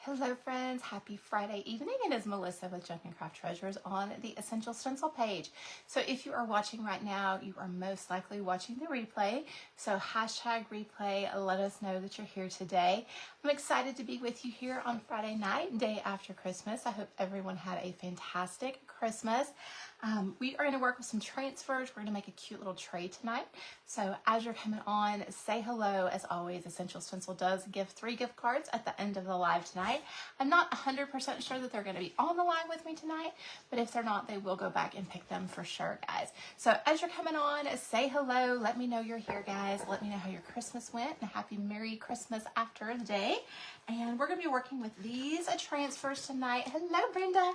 Hello friends, happy Friday evening. It is Melissa with Junk and Craft Treasures on the Essential Stencil page. So if you are watching right now, you are most likely watching the replay. So hashtag replay, let us know that you're here today. I'm excited to be with you here on Friday night, day after Christmas. I hope everyone had a fantastic Christmas. We are going to work with some transfers. We're going to make a cute little tray tonight. So as you're coming on, say hello. As always, Essential Stencil does give 3 gift cards at the end of the live tonight. I'm not 100% sure that they're going to be on the live with me tonight, but if they're not, they will go back and pick them for sure, guys. So as you're coming on, say hello. Let me know you're here, guys. Let me know how your Christmas went, and a happy Merry Christmas after the day. And we're going to be working with these transfers tonight. Hello, Brenda.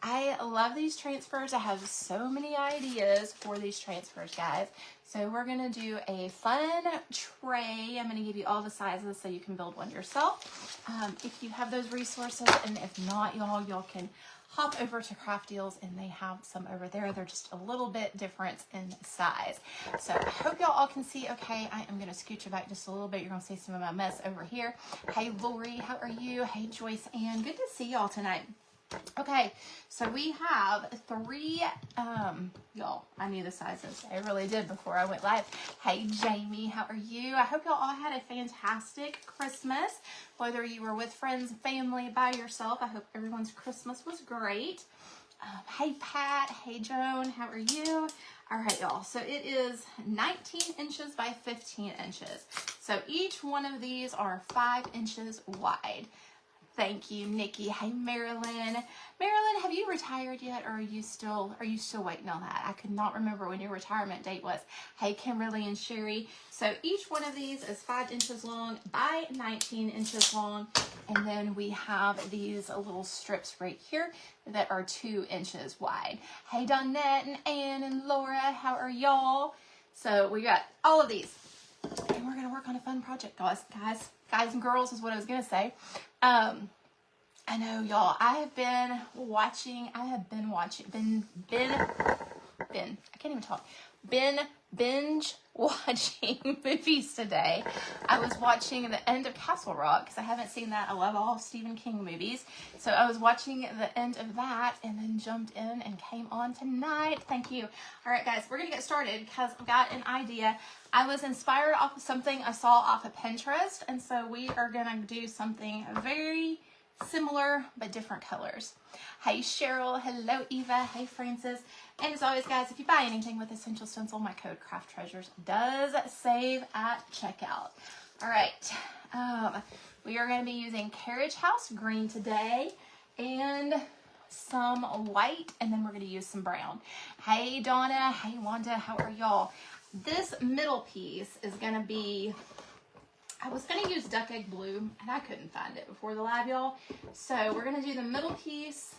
I love these transfers. I have so many ideas for these transfers, guys. So we're going to do a fun tray. I'm going to give you all the sizes so you can build one yourself. If you have those resources, and if not, y'all can hop over to Craft Deals and they have some over there. They're just a little bit different in size. So I hope y'all all can see okay. I am going to scoot you back just a little bit. You're going to see some of my mess over here. Hey, Lori, how are you? Hey, Joyce Ann, good to see y'all tonight. Okay, so we have 3, y'all, I knew the sizes. I really did before I went live. Hey, Jamie, how are you? I hope y'all all had a fantastic Christmas. Whether you were with friends, family, by yourself, I hope everyone's Christmas was great. Hey, Pat. Hey, Joan, how are you? All right, y'all, so it is 19 inches by 15 inches. So each one of these are 5 inches wide. Thank you, Nikki. Hey, Marilyn. Marilyn, have you retired yet, or are you still waiting on that? I could not remember when your retirement date was. Hey, Kimberly and Sherry. So each one of these is 5 inches long by 19 inches long. And then we have these little strips right here that are 2 inches wide. Hey, Donette and Ann and Laura, how are y'all? So we got all of these. And we're going to work on a fun project, guys and girls is what I was going to say. I know, y'all, I can't even talk, binge watching movies today. I was watching the end of Castle Rock because I haven't seen that. I love all Stephen King movies. So I was watching the end of that and then jumped in and came on tonight. Thank you. All right, guys, we're going to get started because I've got an idea. I was inspired off of something I saw off of Pinterest, and so we are going to do something very similar but different colors. Hey, Cheryl. Hello, Eva. Hey, Francis. And as always, guys, if you buy anything with Essential Stencil, my code Craft Treasures does save at checkout. All right. We are going to be using Carriage House green today and some white, and then we're going to use some brown. Hey, Donna. Hey, Wanda. How are y'all? This middle piece is going to be, I was going to use Duck Egg Blue, and I couldn't find it before the live, y'all. So we're going to do the middle piece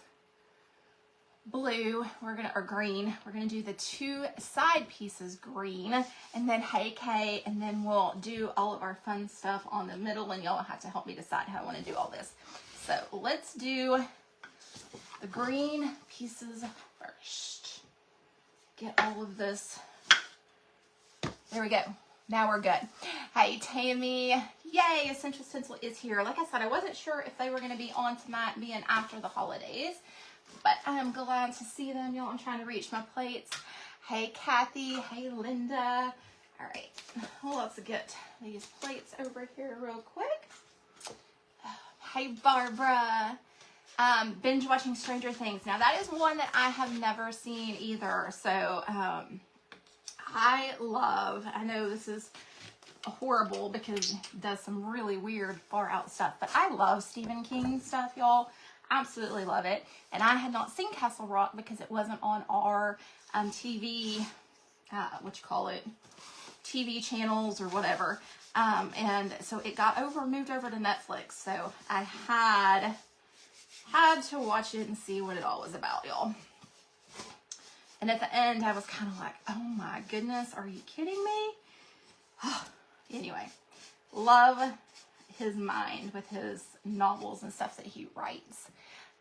blue, or green. We're going to do the 2 side pieces green, and then Hey Kay, and then we'll do all of our fun stuff on the middle, and y'all have to help me decide how I want to do all this. So let's do the green pieces first. Get all of this. There we go. Now we're good. Hey, Tammy. Yay, Essential Stencil is here. Like I said, I wasn't sure if they were going to be on tonight, being after the holidays, but I'm glad to see them, y'all. I'm trying to reach my plates. Hey, Kathy. Hey, Linda. All right. Well, let's get these plates over here real quick. Hey, Barbara. Binge watching Stranger Things. Now, that is one that I have never seen either, so I know this is horrible because it does some really weird, far out stuff, but I love Stephen King stuff, y'all. Absolutely love it. And I had not seen Castle Rock because it wasn't on our TV, TV channels or whatever. And so it got moved over to Netflix. So I had to watch it and see what it all was about, y'all. And at the end, I was kind of like, oh my goodness, are you kidding me? Anyway, love his mind with his novels and stuff that he writes.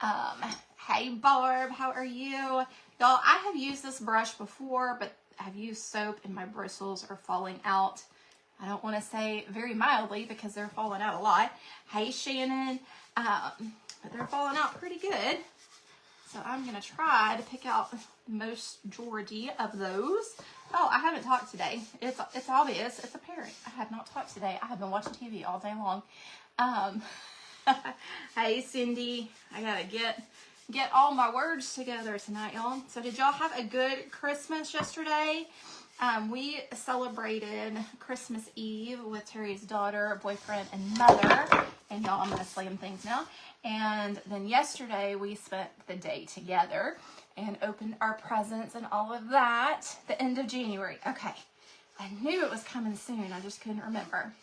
Hey, Barb, how are you? Y'all, I have used this brush before, but I've used soap and my bristles are falling out I don't want to say very mildly because they're falling out a lot. Hey, Shannon. But they're falling out pretty good. So I'm going to try to pick out the most Georgie of those. Oh, I haven't talked today. It's obvious. It's apparent. I have not talked today. I have been watching TV all day long. Hey, Cindy. I got to get all my words together tonight, y'all. So did y'all have a good Christmas yesterday? We celebrated Christmas Eve with Terry's daughter, boyfriend, and mother. And y'all, I'm going to slam things now. And then yesterday we spent the day together and opened our presents and all of that the end of January. Okay. I knew it was coming soon. I just couldn't remember.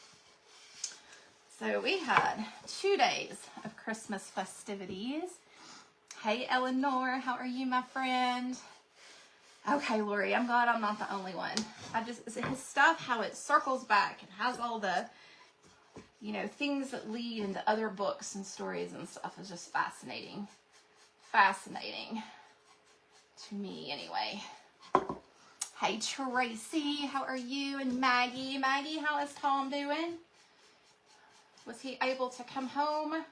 So we had 2 days of Christmas festivities. Hey, Eleanor. How are you, my friend? Okay, Lori, I'm glad I'm not the only one. His stuff, how it circles back and has all the, you know, things that lead into other books and stories and stuff is just fascinating. Fascinating. To me, anyway. Hey, Tracy, how are you? And Maggie. Maggie, how is Tom doing? Was he able to come home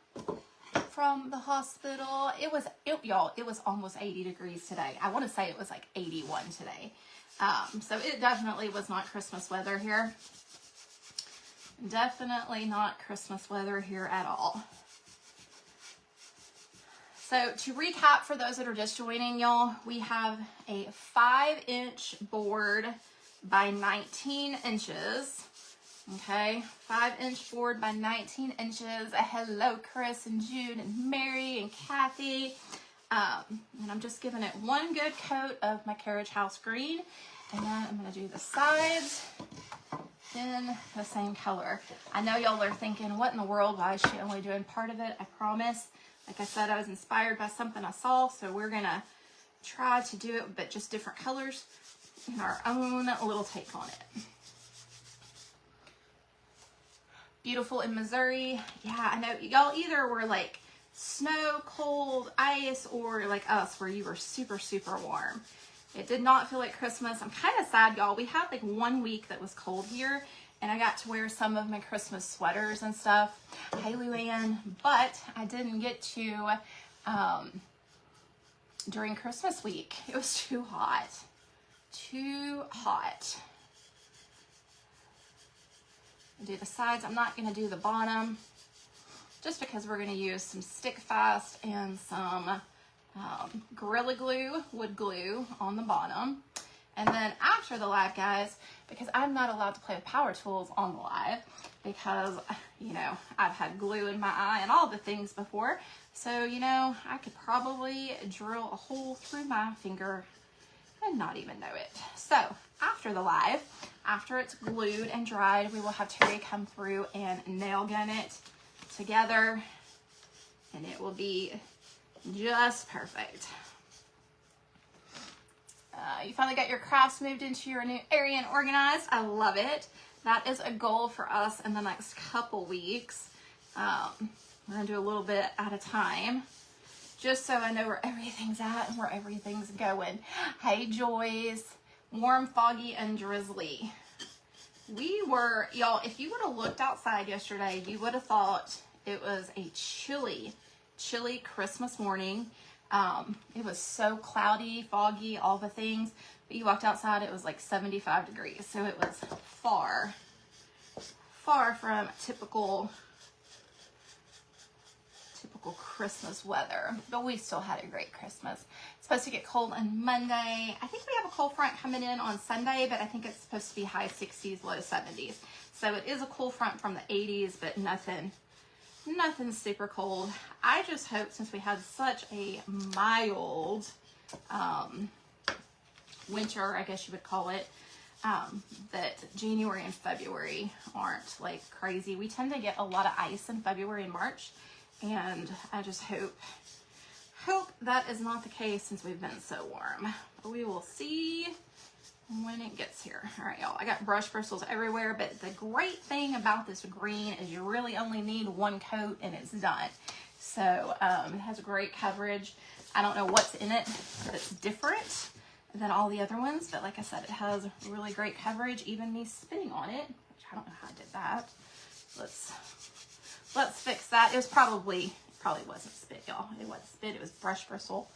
from the hospital? Y'all, it was almost 80 degrees today. I want to say it was like 81 today. So it definitely was not Christmas weather here. Definitely not Christmas weather here at all. So to recap for those that are just joining, y'all, we have a 5-inch board by 19 inches. Okay, 5-inch board by 19 inches. Hello, Chris and Jude and Mary and Kathy. And I'm just giving it one good coat of my Carriage House green. And then I'm going to do the sides in the same color. I know y'all are thinking, what in the world? Why is she only doing part of it? I promise. Like I said, I was inspired by something I saw. So we're going to try to do it, but just different colors and our own little take on it. Beautiful in Missouri. Yeah, I know y'all either were like snow, cold, ice, or like us where you were super, super warm. It did not feel like Christmas. I'm kind of sad, y'all. We had like 1 week that was cold here, and I got to wear some of my Christmas sweaters and stuff. Hey, Luann. But I didn't get to during Christmas week. It was too hot. Too hot. Do the sides. I'm not going to do the bottom just because we're going to use some Stick Fast and some Gorilla Glue, wood glue on the bottom. And then after the live, guys, because I'm not allowed to play with power tools on the live because, you know, I've had glue in my eye and all the things before. So, you know, I could probably drill a hole through my finger and not even know it. So after the live, after it's glued and dried, we will have Terry come through and nail gun it together, and it will be just perfect. You finally got your crafts moved into your new area and organized. I love it. That is a goal for us in the next couple weeks. We're gonna do a little bit at a time, just so I know where everything's at and where everything's going. Hey, Joyce. Warm, foggy, and drizzly. We were, y'all, if you would have looked outside yesterday, you would have thought it was a chilly Christmas morning. It was so cloudy, foggy, all the things. But you walked outside, it was like 75 degrees. So it was far from typical Christmas weather, but we still had a great Christmas. It's supposed to get cold on Monday. I think we have a cold front coming in on Sunday, but I think it's supposed to be high 60s, low 70s. So it is a cool front from the 80s, but nothing super cold. I just hope, since we had such a mild winter, I guess you would call it, that January and February aren't like crazy. We tend to get a lot of ice in February and March. And I just hope that is not the case since we've been so warm. But we will see when it gets here. All right, y'all, I got brush bristles everywhere, but the great thing about this green is you really only need one coat and it's done. So it has great coverage. I don't know what's in it that's different than all the other ones, but like I said, it has really great coverage. Even me spinning on it, which I don't know how I did that. Let's fix that. It was probably wasn't spit, y'all. It wasn't spit, it was brush bristle.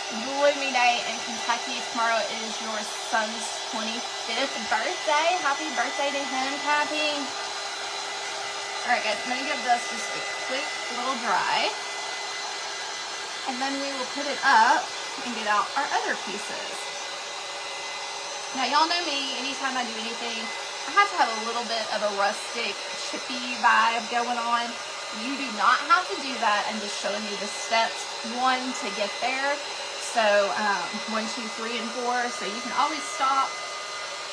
Gloomy day in Kentucky. Tomorrow is your son's 25th birthday. Happy birthday to him, Cappy. All right, guys, I'm gonna give this just a quick little dry. And then we will put it up and get out our other pieces. Now, y'all know me, anytime I do anything, I have to have a little bit of a rustic, chippy vibe going on. You do not have to do that. I'm just showing you the steps, one, to get there. So 1, 2, 3, and 4. So you can always stop,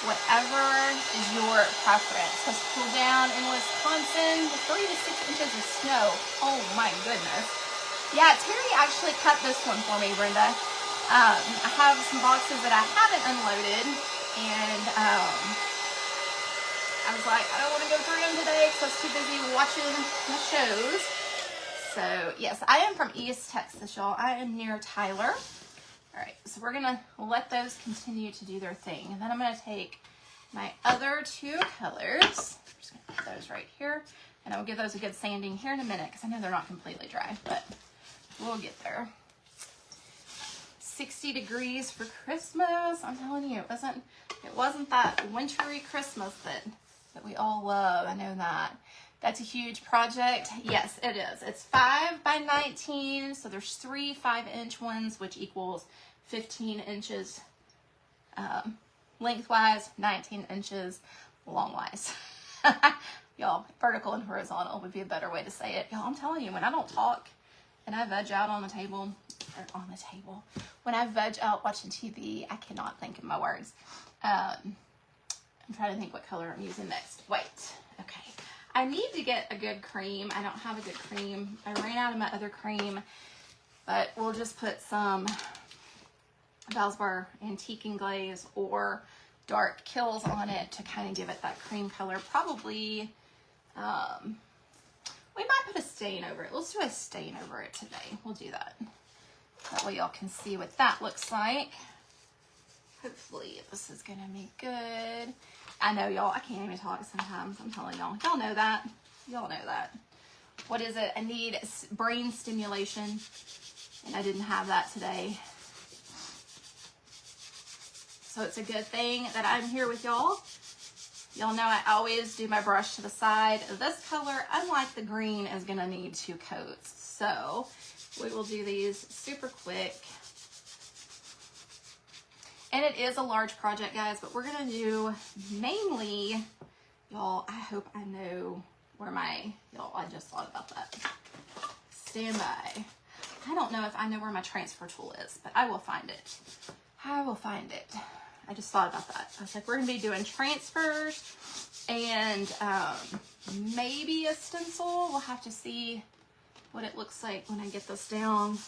whatever is your preference. Let's cool down in Wisconsin. 3 to 6 inches of snow. Oh my goodness. Yeah, Terry actually cut this one for me, Brenda. I have some boxes that I haven't unloaded, and I was like, I don't want to go through them today because I was too busy watching my shows. So yes, I am from East Texas, y'all. I am near Tyler. All right, so we're gonna let those continue to do their thing. And then I'm gonna take my other 2 colors. I'm just gonna put those right here. And I will give those a good sanding here in a minute because I know they're not completely dry, but we'll get there. 60 degrees for Christmas. I'm telling you, it wasn't that wintry Christmas that we all love. I know that. That's a huge project. Yes, it is. It's 5 by 19, so there's 3 5-inch ones, which equals 15 inches lengthwise, 19 inches longwise. Y'all, vertical and horizontal would be a better way to say it. Y'all, I'm telling you, when I don't talk and I veg out on the table, when I veg out watching TV, I cannot think of my words. I'm trying to think what color I'm using next. Wait, okay. I need to get a good cream. I don't have a good cream. I ran out of my other cream, but we'll just put some Valspar Antique and Glaze or Dark Kills on it to kind of give it that cream color. Probably, we might put a stain over it. Let's do a stain over it today. We'll do that. That way y'all can see what that looks like. Hopefully this is gonna be good. I know, y'all, I can't even talk sometimes. I'm telling y'all. Y'all know that. Y'all know that. What is it? I need brain stimulation, and I didn't have that today. So it's a good thing that I'm here with y'all. Y'all know I always do my brush to the side. This color, unlike the green, is going to need 2 coats. So we will do these super quick. And it is a large project, guys, but we're going to do mainly, y'all, I hope I know where y'all, I just thought about that. Stand by. I don't know if I know where my transfer tool is, but I will find it. I will find it. I just thought about that. I was like, we're going to be doing transfers and maybe a stencil. We'll have to see what it looks like when I get this down.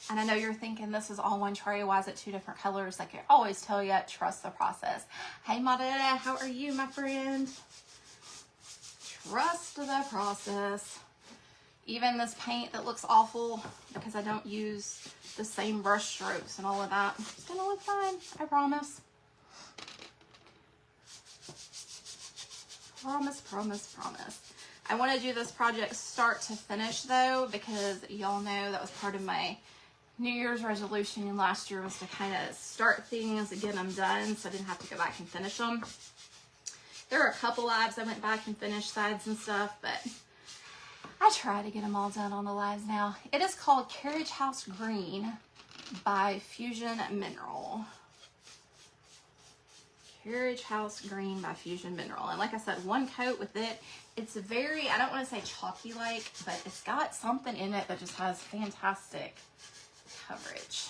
And I know you're thinking this is all one tray. Why is it 2 different colors? Like I always tell you, trust the process. Hey, Madera, how are you, my friend? Trust the process. Even this paint that looks awful because I don't use the same brush strokes and all of that, it's gonna look fine, I promise. Promise, promise, promise. I want to do this project start to finish though, because y'all know that was part of my New Year's resolution last year was to kind of start things and get them done so I didn't have to go back and finish them. There are a couple lives I went back and finished sides and stuff, but I try to get them all done on the lives now. It is called Carriage House Green by Fusion Mineral. Carriage House Green by Fusion Mineral. And like I said, 1 coat with it. It's very, I don't want to say chalky-like, but it's got something in it that just has fantastic coverage.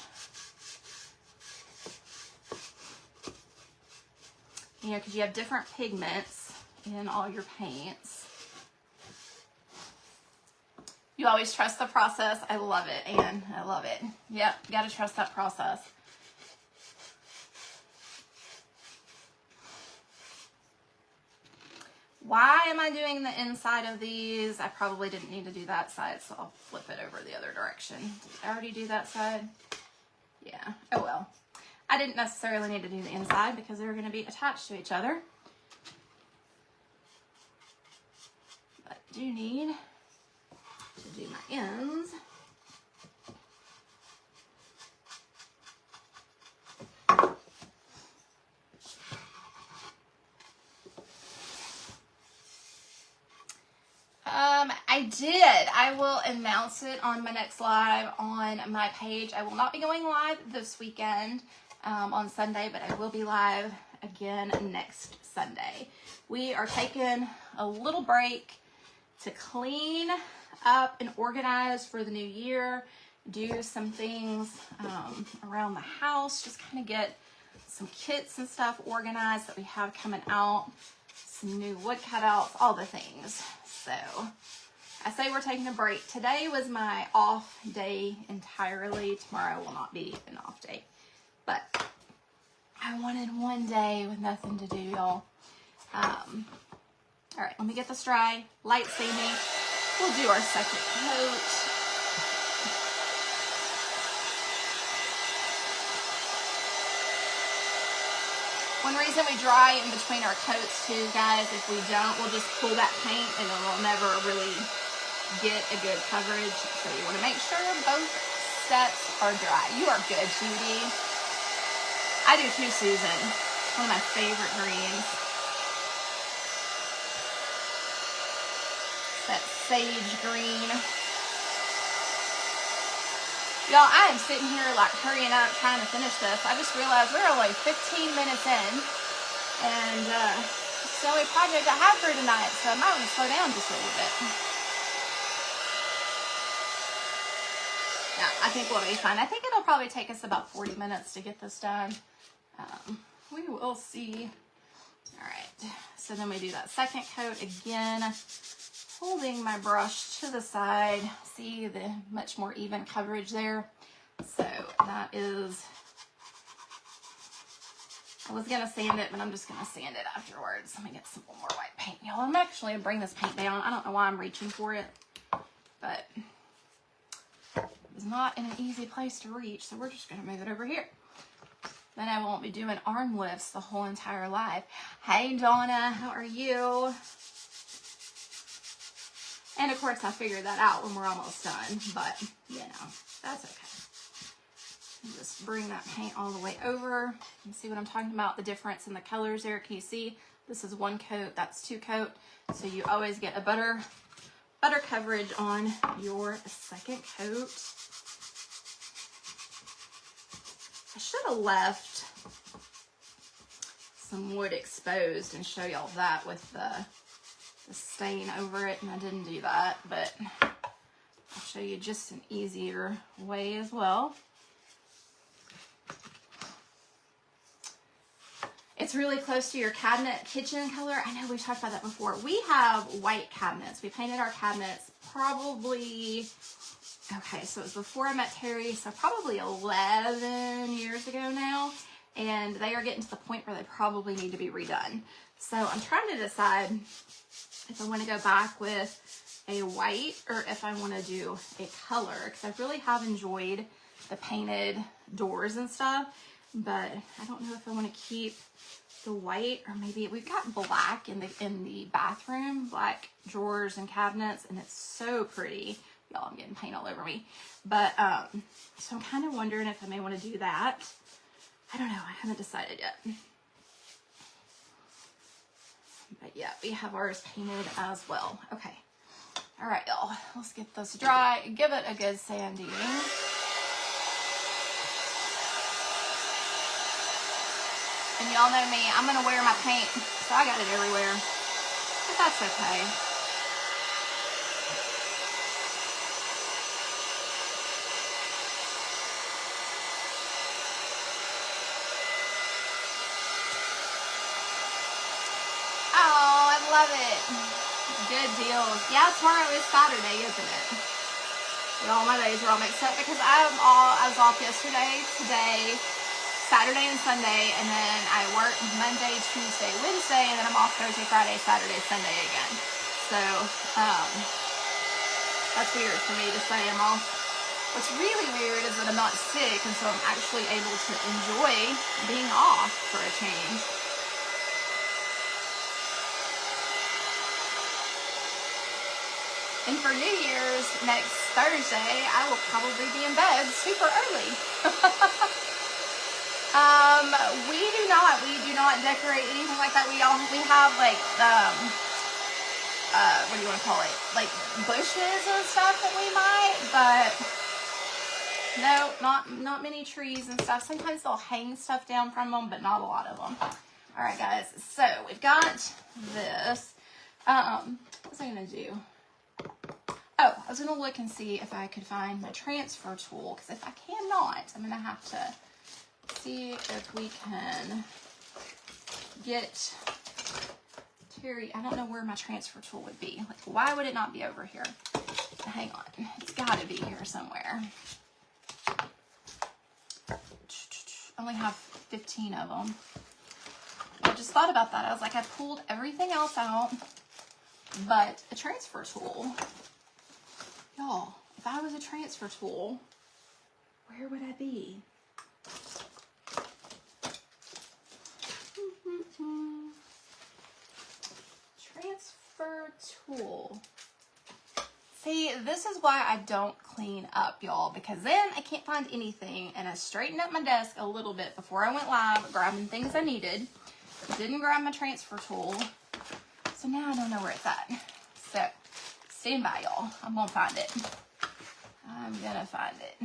You know, because you have different pigments in all your paints. You always trust the process. I love it, Anne. I love it. Yep, you got to trust that process. Why am I doing the inside of these? I probably didn't need to do that side, so I'll flip it over the other direction. Did I already do that side? Yeah. Oh well. I didn't necessarily need to do the inside because they were going to be attached to each other. But I do need to do my ends. I did. I will announce it on my next live on my page. I will not be going live this weekend on Sunday, but I will be live again next Sunday. We are taking a little break to clean up and organize for the new year, do some things around the house, just kind of get some kits and stuff organized that we have coming out, some new wood cutouts, all the things. So I say we're taking a break. Today was my off day entirely. Tomorrow will not be an off day. But I wanted one day with nothing to do, y'all. All right, let me get this dry. Light steaming. We'll do our second coat. One reason we dry in between our coats too, guys, if we don't, we'll just pull that paint and it will never really get a good coverage. So you want to make sure both sets are dry. You are good, Judy. I do too, Susan. One of my favorite greens. That sage green. Y'all, I am sitting here like hurrying up trying to finish this. I just realized we're only 15 minutes in. And it's the only project I have for tonight, so I might want to slow down just a little bit. Yeah, I think we'll be fine. I think it'll probably take us about 40 minutes to get this done. We will see. All right, so then we do that second coat again, holding my brush to the side. See the much more even coverage there. So that is, I was gonna sand it, but I'm just gonna sand it afterwards. Let me get some more white paint. Y'all, I'm actually gonna bring this paint down. I don't know why I'm reaching for it, but it's not in an easy place to reach, so we're just gonna move it over here. Then I won't be doing arm lifts the whole entire live. Hey Donna, how are you? And of course I figured that out when we're almost done, but you know, that's okay. And just bring that paint all the way over. You see what I'm talking about, the difference in the colors there. Can you see? This is one coat, that's two coat. So you always get a better coverage on your second coat. I should have left some wood exposed and show y'all that with the stain over it, and I didn't do that, but I'll show you just an easier way as well. It's really close to your cabinet kitchen color. I know we've talked about that before. We have white cabinets. We painted our cabinets probably, okay, so it was before I met Terry, so probably 11 years ago now, and they are getting to the point where they probably need to be redone. So I'm trying to decide if I want to go back with a white or if I want to do a color, because I really have enjoyed the painted doors and stuff, but I don't know if I want to keep the white, or maybe we've got black in the bathroom, black drawers and cabinets, and it's so pretty. Y'all, I'm getting paint all over me. But so I'm kind of wondering if I may want to do that. I don't know, I haven't decided yet. But yeah, we have ours painted as well. Okay. All right, y'all, let's get this dry. Give it a good sanding. And y'all know me, I'm gonna wear my paint, so I got it everywhere. But that's okay. Oh, I love it. Good deals. Yeah, tomorrow is Saturday, isn't it? All my days are all mixed up because I was off yesterday, today, Saturday and Sunday, and then I work Monday, Tuesday, Wednesday, and then I'm off Thursday, Friday, Saturday, Sunday again. So, that's weird for me to say I'm off What's really weird is that I'm not sick, and so I'm actually able to enjoy being off for a change. And for New Year's next Thursday, I will probably be in bed super early. We do not decorate anything like that. We have like what do you want to call it? Like bushes and stuff that we might, but no, not many trees and stuff. Sometimes they'll hang stuff down from them, but not a lot of them. All right, guys. So we've got this. What was I gonna do? Oh, I was gonna look and see if I could find my transfer tool, because if I cannot, I'm gonna have to see if we can get Terry. I don't know where my transfer tool would be. Like, why would it not be over here? Hang on, it's got to be here somewhere. I only have 15 of them. I just thought about that. I was like, I pulled everything else out, but a transfer tool. Y'all, if I was a transfer tool, where would I be? Transfer tool. See, this is why I don't clean up, y'all, because then I can't find anything, and I straightened up my desk a little bit before I went live, grabbing things I needed. Didn't grab my transfer tool, so now I don't know where it's at. So, stand by, y'all. I'm gonna find it. I'm gonna find it.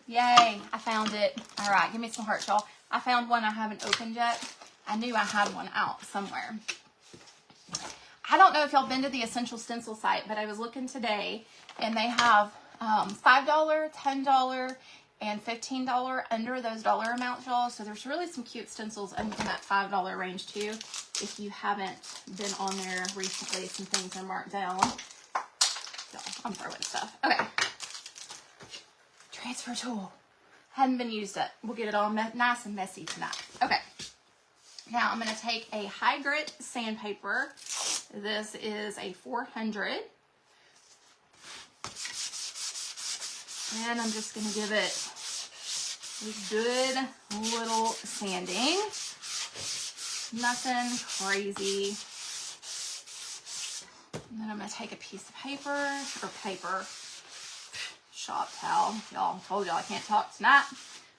Yay, I found it. All right, give me some hearts, y'all. I found one I haven't opened yet. I knew I had one out somewhere. I don't know if y'all been to the Essential Stencil site, but I was looking today, and they have $5, $10, and $15 under those dollar amounts, y'all. So there's really some cute stencils in that $5 range too. If you haven't been on there recently, some things are marked down. Y'all, I'm throwing stuff. Okay. Transfer tool. Hadn't been used yet. We'll get it all nice and messy tonight. Okay. Now I'm going to take a high grit sandpaper. This is a 400. And I'm just going to give it a good little sanding. Nothing crazy. And then I'm going to take a piece of paper, shop towel. Y'all, told y'all I can't talk tonight.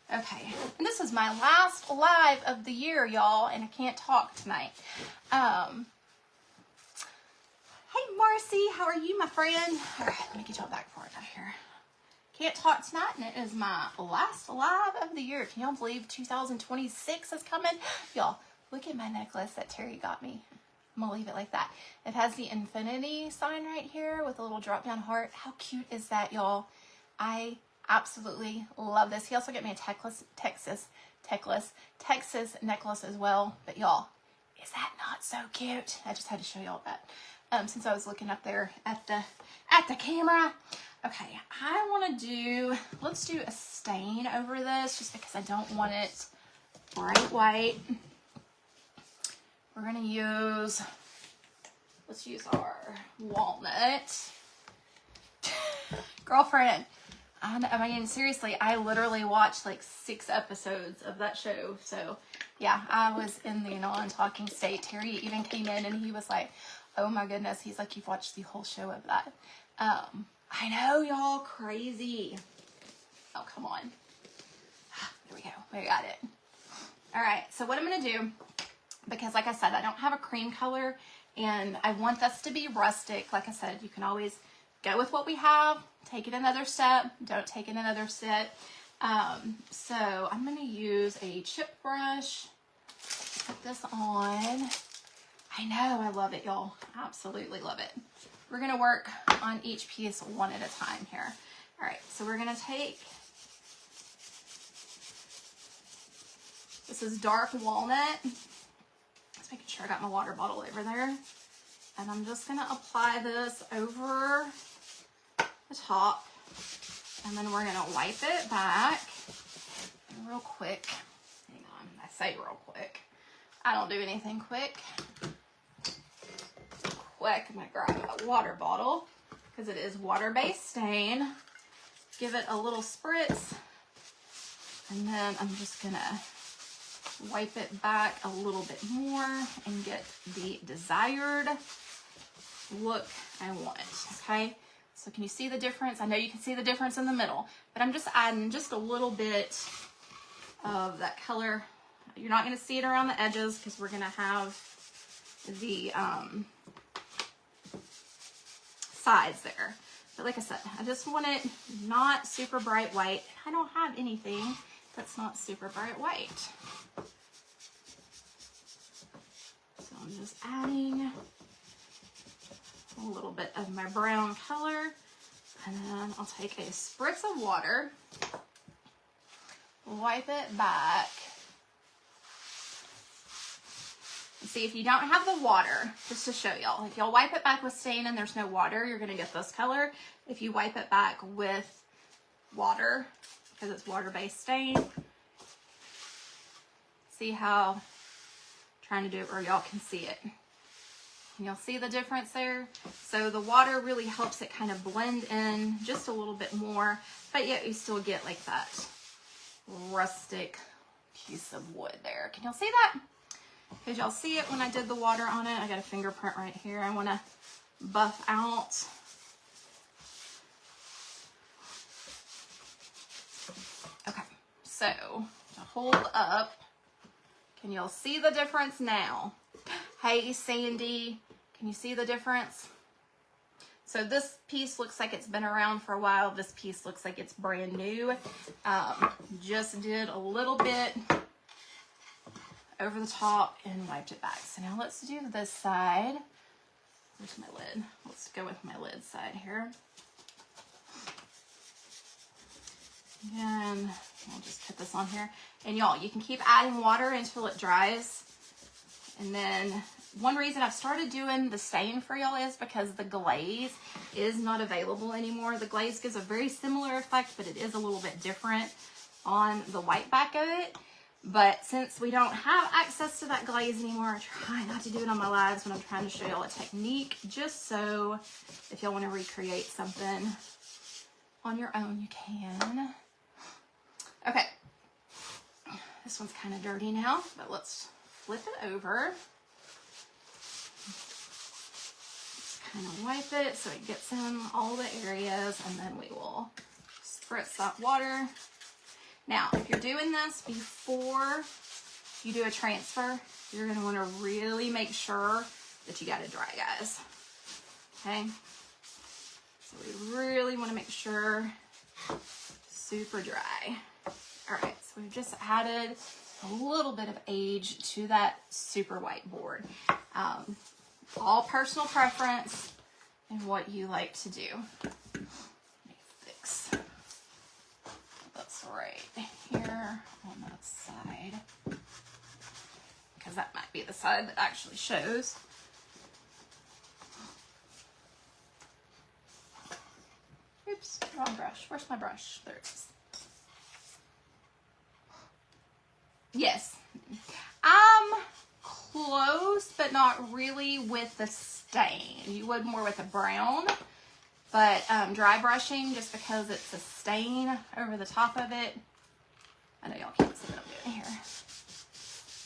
Okay, and this is my last live of the year, y'all, and I can't talk tonight. Hey, Marcy, how are you, my friend? All right, let me get y'all back before I got here. Can't talk tonight, and it is my last live of the year. Can y'all believe 2026 is coming? Y'all, look at my necklace that Terry got me. I'm gonna leave it like that. It has the infinity sign right here with a little drop-down heart. How cute is that, y'all? I absolutely love this. He also got me a Texas necklace as well. But y'all, is that not so cute? I just had to show y'all that since I was looking up there at the camera. Okay, I want to let's do a stain over this just because I don't want it bright white. We're gonna let's use our walnut. Girlfriend, I mean, seriously, I literally watched like 6 episodes of that show. So, yeah, I was in the non-talking state. Terry even came in and he was like, oh my goodness. He's like, you've watched the whole show of that. I know, y'all, crazy. Oh, come on. There we go. We got it. All right, so what I'm going to do, because like I said, I don't have a cream color, and I want this to be rustic. Like I said, you can always go with what we have. Take it another step. Don't take it another step. So I'm going to use a chip brush. Put this on. I know, I love it, y'all. Absolutely love it. We're going to work on each piece one at a time here. All right, so we're going to take, this is dark walnut. Just making sure I got my water bottle over there. And I'm just going to apply this over the top, and then we're going to wipe it back real quick. Hang on, I say real quick. I don't do anything quick. I'm going to grab a water bottle. because it is water-based stain. Give it a little spritz, and then I'm just gonna wipe it back a little bit more and get the desired look I want, okay? So can you see the difference? I know you can see the difference in the middle, but I'm just adding just a little bit of that color. You're not gonna see it around the edges because we're gonna have the sides there. But like I said, I just want it not super bright white. I don't have anything that's not super bright white. So I'm just adding a little bit of my brown color, and then I'll take a spritz of water, wipe it back. And see, if you don't have the water, just to show y'all, if y'all wipe it back with stain and there's no water, you're gonna get this color. If you wipe it back with water, because it's water-based stain, see how I'm trying to do it where y'all can see it. And you'll see the difference there. So the water really helps it kind of blend in just a little bit more, but yet you still get like that rustic piece of wood there. Can y'all see that? Because y'all see it when I did the water on it. I got a fingerprint right here. I want to buff out. Okay, so to hold up, can y'all see the difference now? Hey, Sandy, can you see the difference? So this piece looks like it's been around for a while. This piece looks like it's brand new. Just did a little bit over the top and wiped it back. So now let's do this side. Where's my lid? Let's go with my lid side here. Again, I'll just put this on here. And y'all, you can keep adding water until it dries. And then one reason I've started doing the stain for y'all is because the glaze is not available anymore. The glaze gives a very similar effect, but it is a little bit different on the white back of it. But since we don't have access to that glaze anymore, I try not to do it on my lives when I'm trying to show y'all a technique, just so if y'all want to recreate something on your own, you can. Okay, this one's kind of dirty now, but let's flip it over. Just kind of wipe it so it gets in all the areas, and then we will spritz that water. Now, if you're doing this before you do a transfer, you're going to want to really make sure that you got it dry, guys. Okay? So we really want to make sure super dry. All right, so we've just added a little bit of age to that super white board. All personal preference and what you like to do. Let me fix this right here on that side, because that might be the side that actually shows. Oops, wrong brush. Where's my brush? There it is. Yes. Close, but not really with the stain. You would more with a brown, but dry brushing, just because it's a stain over the top of it. I know y'all can't see what I'm doing here,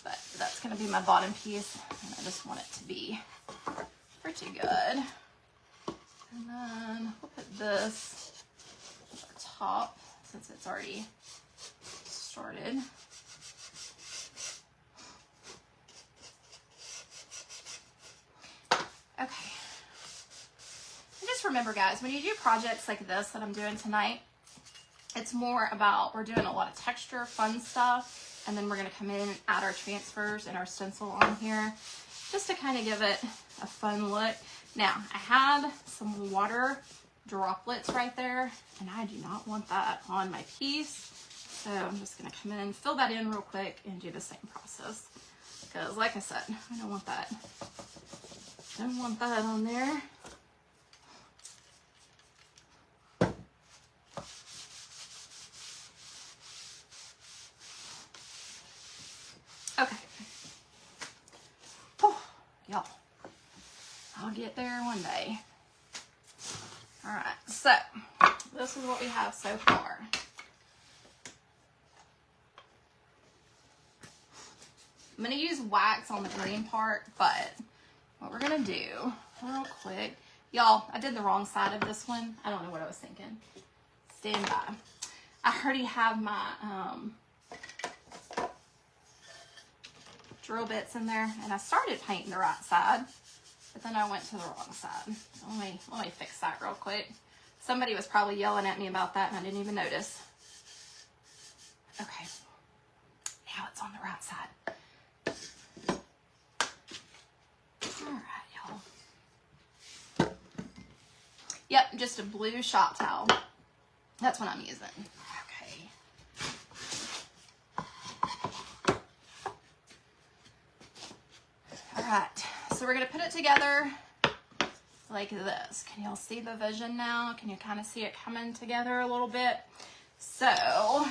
but that's going to be my bottom piece, and I just want it to be pretty good. And then we'll put this at the top, since it's already started. Okay. And just remember, guys, when you do projects like this that I'm doing tonight, it's more about, we're doing a lot of texture, fun stuff, and then we're going to come in and add our transfers and our stencil on here, just to kind of give it a fun look. Now, I had some water droplets right there, and I do not want that on my piece, so I'm just going to come in, fill that in real quick, and do the same process, because like I said, I don't want that. Don't want that on there. Okay. Oh, y'all. I'll get there one day. All right, so this is what we have so far. I'm going to use wax on the green part, but what we're going to do real quick, y'all, I did the wrong side of this one. I don't know what I was thinking. Stand by. I already have my drill bits in there, and I started painting the right side, but then I went to the wrong side. Let me fix that real quick. Somebody was probably yelling at me about that, and I didn't even notice. Okay, now it's on the right side. All right, y'all. Yep, just a blue shop towel. That's what I'm using. Okay. All right, so we're gonna put it together like this. Can y'all see the vision now? Can you kind of see it coming together a little bit? So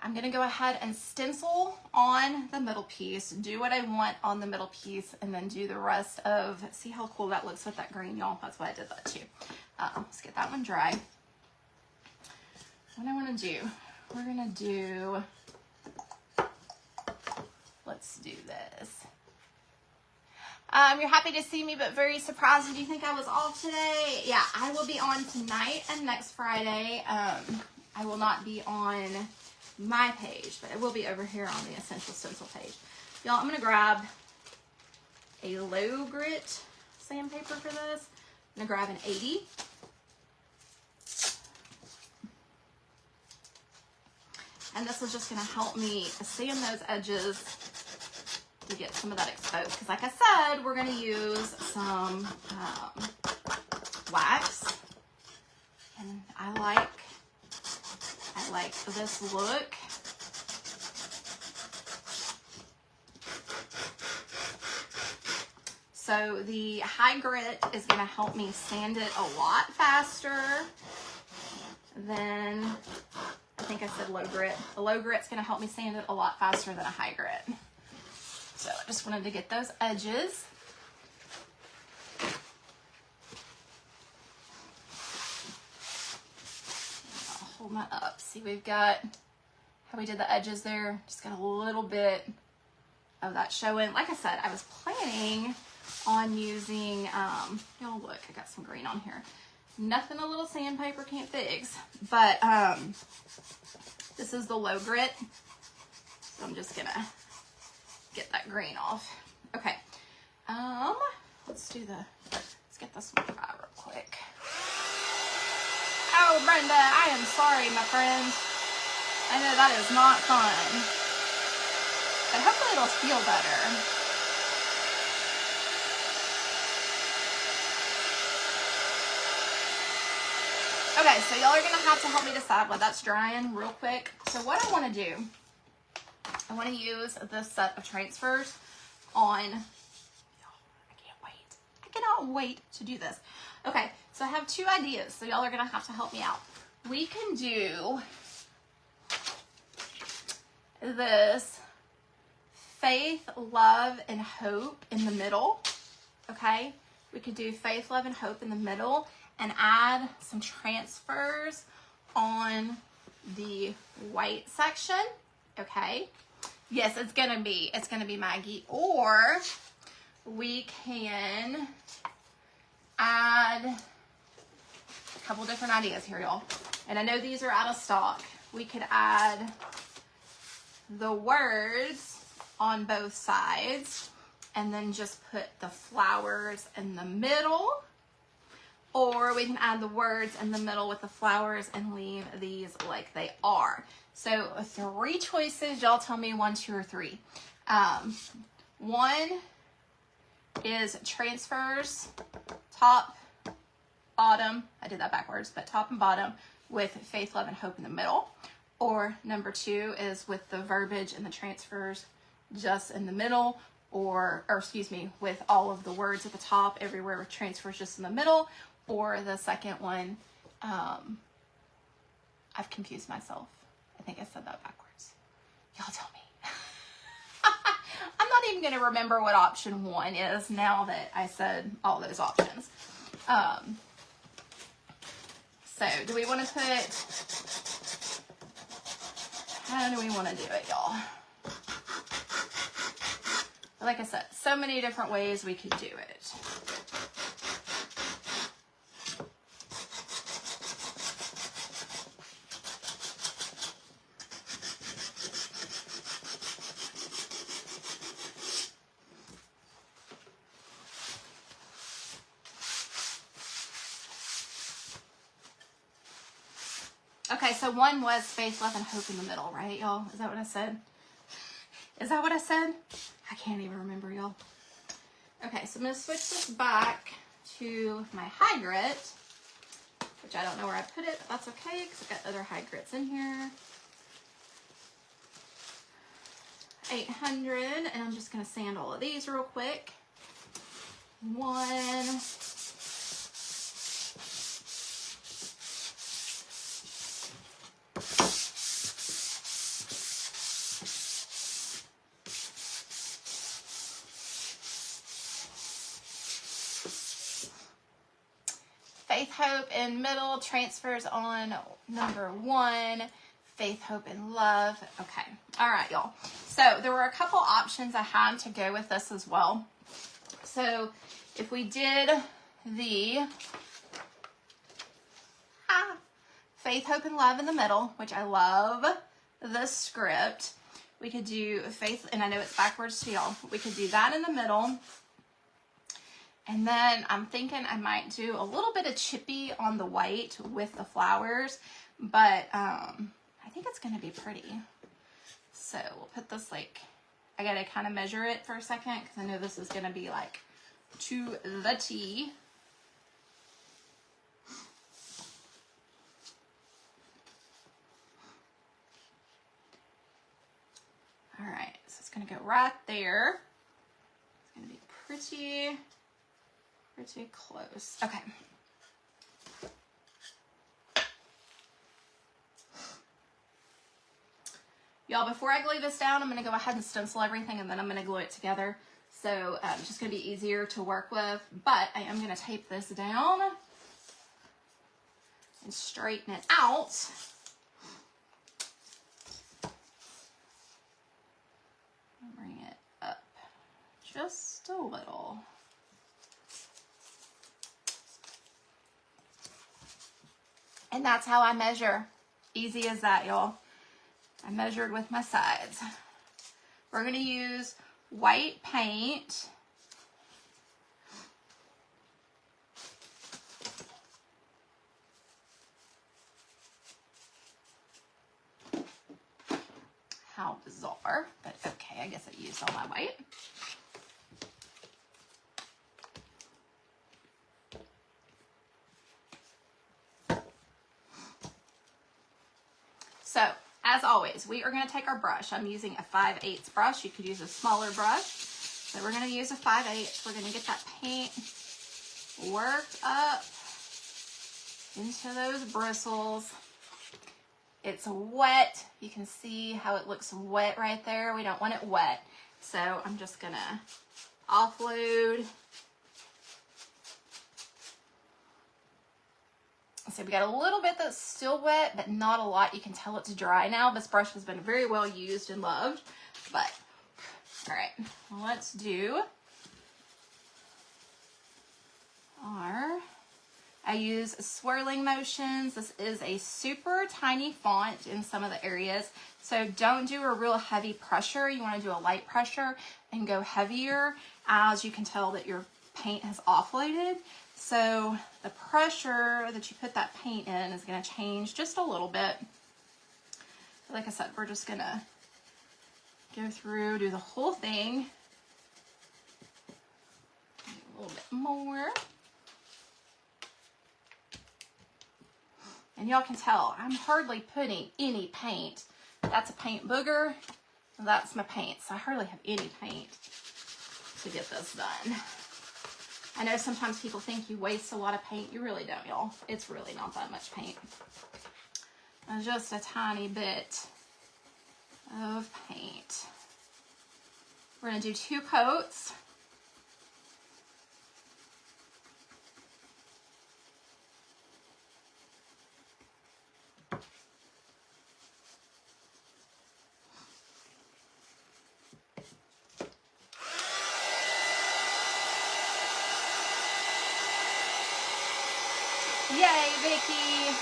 I'm gonna go ahead and stencil on the middle piece, do what I want on the middle piece, and then do the rest of, see how cool that looks with that green, y'all? That's why I did that too. Let's get that one dry. What I wanna do, we're gonna do, let's do this. You're happy to see me, but very surprised. Did you think I was off today? Yeah, I will be on tonight and next Friday. I will not be on my page, but it will be over here on the Essential Stencil page. Y'all, I'm going to grab a low grit sandpaper for this. I'm going to grab an 80. And this is just going to help me sand those edges to get some of that exposed. Because like I said, we're going to use some wax. And I like this look. So the high grit is going to help me sand it a lot faster than, I think I said low grit. The low grit's going to help me sand it a lot faster than a high grit. So I just wanted to get those edges. I'll hold mine up. See, we've got how we did the edges there. Just got a little bit of that showing. Like I said, I was planning on using, y'all look, I got some green on here. Nothing a little sandpaper can't fix, but this is the low grit. So I'm just gonna get that green off. Okay, let's get this one dry real quick. Oh, Brenda, I am sorry, my friend. I know that is not fun, but hopefully it'll feel better. Okay, so y'all are gonna have to help me decide while that's drying real quick. So what I wanna do, I want to use this set of transfers on, I can't wait. I cannot wait to do this. Okay, so I have two ideas, so y'all are going to have to help me out. We can do this faith, love, and hope in the middle, okay? We could do faith, love, and hope in the middle and add some transfers on the white section, okay? Yes, it's gonna be Maggie. Or we can add a couple different ideas here, y'all. And I know these are out of stock. We could add the words on both sides and then just put the flowers in the middle. Or we can add the words in the middle with the flowers and leave these like they are. So 3 choices, y'all tell me 1, 2, or 3. 1 is transfers, top, bottom. I did that backwards, but top and bottom with faith, love, and hope in the middle. Or number 2 is with the verbiage and the transfers just in the middle, or excuse me, with all of the words at the top, everywhere with transfers just in the middle. Or the second one, I've confused myself. I think I said that backwards. Y'all tell me. I'm not even going to remember what option 1 is now that I said all those options. So do we want to put, how do we want to do it, y'all? Like I said, so many different ways we could do it. Okay, so one was faith, love, and hope in the middle, right, y'all? Is that what I said? Is that what I said? I can't even remember, y'all. Okay, so I'm going to switch this back to my high grit, which I don't know where I put it, but that's okay because I've got other high grits in here. 800, and I'm just going to sand all of these real quick. 1. Faith, hope in middle, transfers on number 1. Faith, hope, and love. Okay. All right, y'all. So there were a couple options I had to go with this as well. So if we did the faith, hope, and love in the middle, which I love the script, we could do faith, and I know it's backwards to y'all. We could do that in the middle. And then I'm thinking I might do a little bit of chippy on the white with the flowers, but I think it's going to be pretty. So we'll put this like, I got to kind of measure it for a second because I know this is going to be like to the T. All right, so it's going to go right there. It's going to be pretty close. Okay. Y'all, before I glue this down, I'm going to go ahead and stencil everything, and then I'm going to glue it together. So it's just going to be easier to work with. But I am going to tape this down and straighten it out. Bring it up just a little. And that's how I measure. Easy as that, y'all. I measured with my sides. We're going to use white paint. How bizarre, but okay, I guess I used all my white. So, as always, we are going to take our brush. I'm using a 5/8 brush. You could use a smaller brush. So we're going to use a 5/8. We're going to get that paint worked up into those bristles. It's wet. You can see how it looks wet right there. We don't want it wet. So I'm just going to offload. So we got a little bit that's still wet, but not a lot. You can tell it's dry now. This brush has been very well used and loved. But, all right, let's do our, I use swirling motions. This is a super tiny font in some of the areas. So don't do a real heavy pressure. You want to do a light pressure and go heavier as you can tell that your paint has offloaded. So the pressure that you put that paint in is going to change just a little bit. Like I said, we're just going to go through, do the whole thing. A little bit more. And y'all can tell I'm hardly putting any paint. That's a paint booger. And that's my paint. So I hardly have any paint to get this done. I know sometimes people think you waste a lot of paint. You really don't, y'all. It's really not that much paint. Just a tiny bit of paint. We're going to do 2 coats. Yay, Vicky.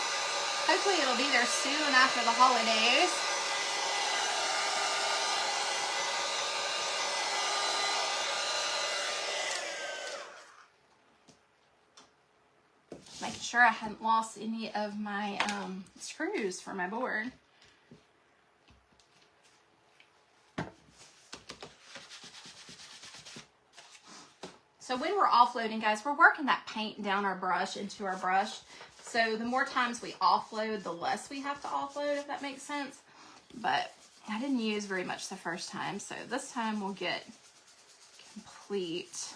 Hopefully it'll be there soon after the holidays. Making sure I hadn't lost any of my screws for my board. So when we're offloading, guys, we're working that paint down our brush into our brush. So the more times we offload, the less we have to offload, if that makes sense. But I didn't use very much the first time, so this time we'll get complete.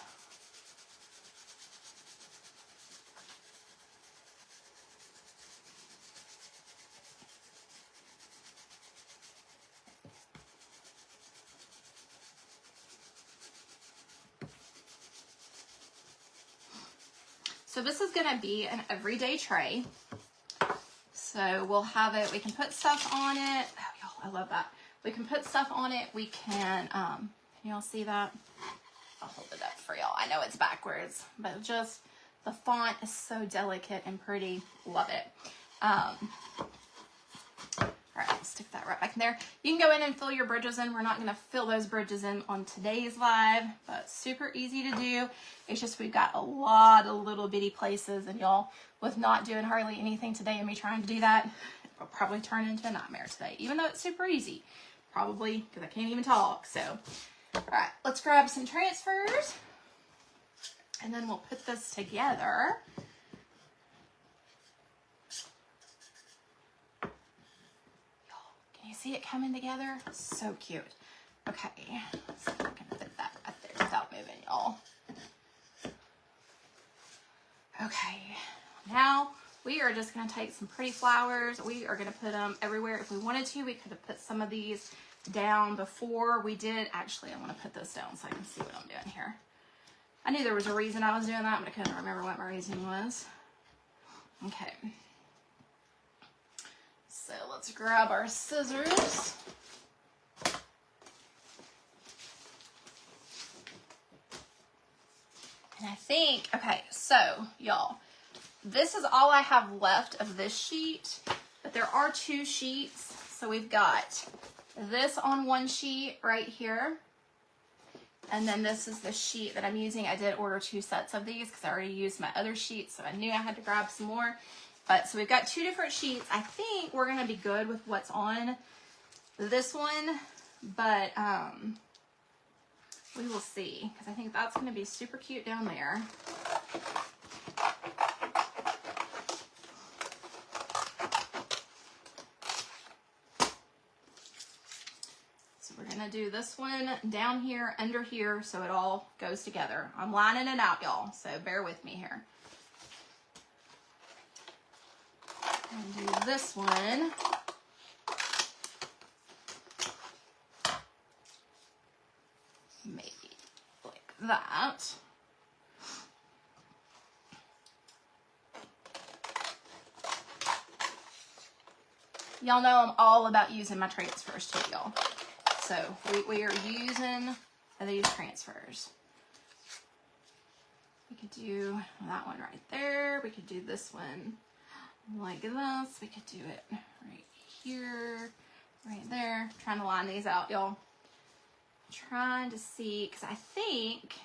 So this is going to be an everyday tray. So we'll have it, we can put stuff on it. Oh, y'all, I love that. We can put stuff on it. We can y'all see that? I'll hold it up for y'all. I know it's backwards, but just the font is so delicate and pretty. Love it. All right, I'll stick that right back in there. You can go in and fill your bridges in. We're not going to fill those bridges in on today's live, but super easy to do. It's just we've got a lot of little bitty places, and y'all, with not doing hardly anything today and me trying to do that, it'll probably turn into a nightmare today, even though it's super easy. Probably, because I can't even talk. So, all right, let's grab some transfers, and then we'll put this together. You see it coming together? So cute. Okay, so we're gonna fit that right there without moving, y'all. Okay, now we are just gonna take some pretty flowers. We are gonna put them everywhere. If we wanted to, we could have put some of these down before we did. Actually, I wanna put this down so I can see what I'm doing here. I knew there was a reason I was doing that, but I couldn't remember what my reason was. Okay. So let's grab our scissors. And I think, okay, so y'all, this is all I have left of this sheet, but there are two sheets. So we've got this on one sheet right here. And then this is the sheet that I'm using. I did order 2 sets of these because I already used my other sheet, so I knew I had to grab some more. But so we've got 2 different sheets. I think we're going to be good with what's on this one, but we will see, because I think that's going to be super cute down there. So we're going to do this one down here, under here, so it all goes together. I'm lining it out, y'all, so bear with me here. And do this one. Maybe like that. Y'all know I'm all about using my transfers too, y'all. So we are using these transfers. We could do that one right there. We could do this one like this. We could do it right here, right there. I'm trying to line these out, y'all. Trying to see, because I think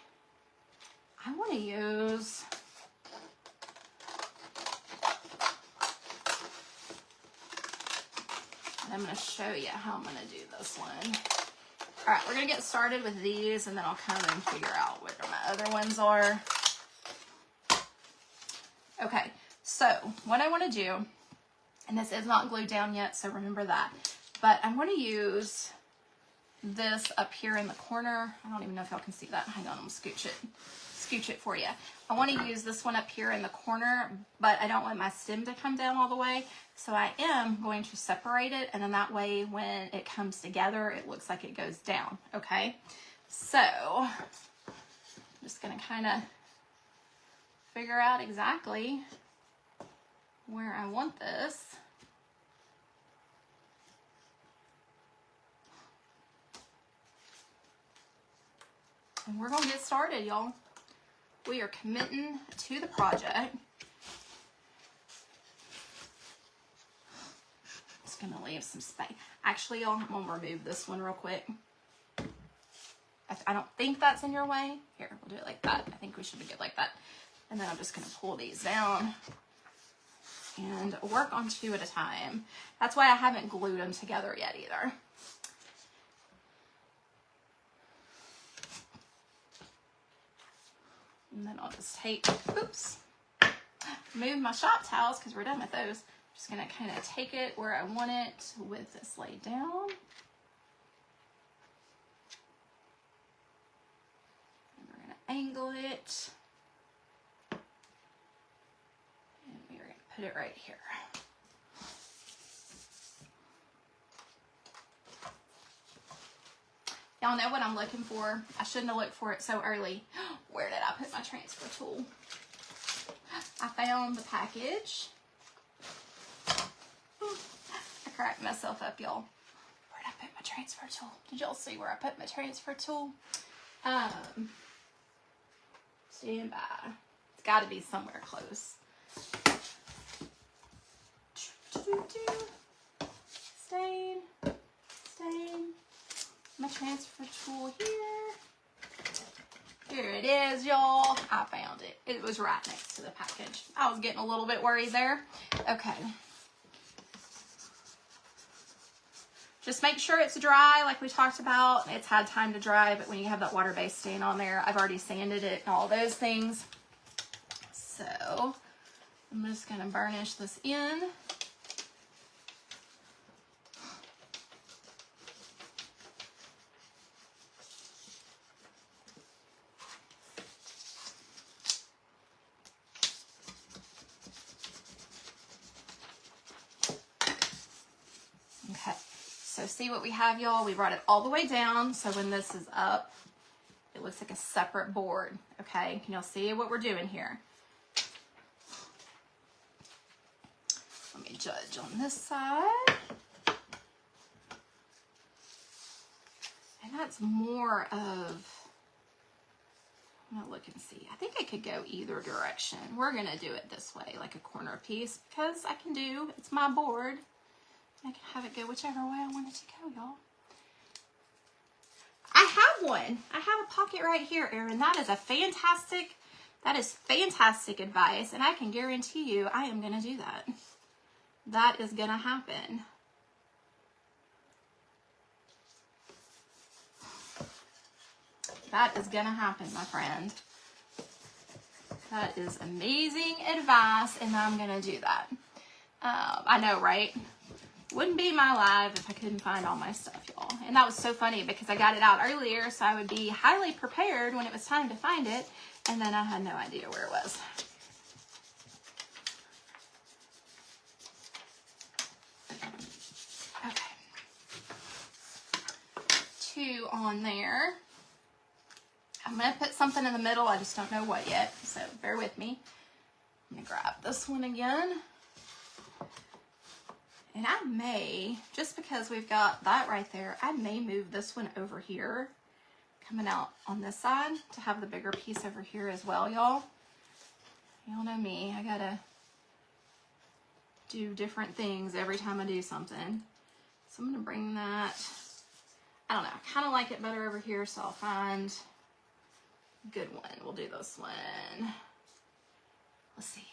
I want to use and I'm going to show you how I'm going to do this one. All right, we're going to get started with these, and then I'll kind of figure out what my other ones are. Okay, so what I want to do, and this is not glued down yet, so remember that, but I'm going to use this up here in the corner. I don't even know if y'all can see that. Hang on, I'm going to scooch it for you. I want to use this one up here in the corner, but I don't want my stem to come down all the way, so I am going to separate it, and then that way when it comes together, it looks like it goes down, okay? So, I'm just going to kind of figure out exactly where I want this. And we're going to get started, y'all. We are committing to the project. just gonna leave some space. Actually, I'm gonna remove this one real quick. I don't think that's in your way. Here, we'll do it like that. I think we should be good like that. And then I'm just gonna pull these down and work on 2 at a time. That's why I haven't glued them together yet either. And then I'll just take, oops, move my shop towels because we're done with those. Just gonna kind of take it where I want it with this laid down. And we're gonna angle it. And we're gonna put it right here. Y'all know what I'm looking for. I shouldn't have looked for it so early. Where did I put my transfer tool? I found the package. I cracked myself up, y'all. Where did I put my transfer tool? Did y'all see where I put my transfer tool? Stand by. It's got to be somewhere close. Stain. My transfer tool here. Here it is, y'all. I found it. It was right next to the package. I was getting a little bit worried there. Okay. Just make sure it's dry like we talked about. It's had time to dry, but when you have that water-based stain on there, I've already sanded it and all those things. So I'm just going to burnish this in. Okay, so see what we have, y'all? We brought it all the way down, so when this is up, it looks like a separate board, okay? Can y'all see what we're doing here? Let me judge on this side. And that's more of, I'm gonna look and see. I think I could go either direction. We're gonna do it this way, like a corner piece, because I can do, it's my board. I can have it go whichever way I want it to go, y'all. I have one. I have a pocket right here, Erin. That is fantastic advice, and I can guarantee you I am gonna do that. That is gonna happen. That is gonna happen, my friend. That is amazing advice, and I'm gonna do that. I know, right? Wouldn't be my life if I couldn't find all my stuff, y'all. And that was so funny because I got it out earlier, so I would be highly prepared when it was time to find it, and then I had no idea where it was. Okay. 2 on there. I'm going to put something in the middle. I just don't know what yet, so bear with me. I'm going to grab this one again. And I may, just because we've got that right there, I may move this one over here, coming out on this side to have the bigger piece over here as well, y'all. Y'all know me. I got to do different things every time I do something. So I'm going to bring that, I don't know, I kind of like it better over here, so I'll find a good one. We'll do this one. Let's see.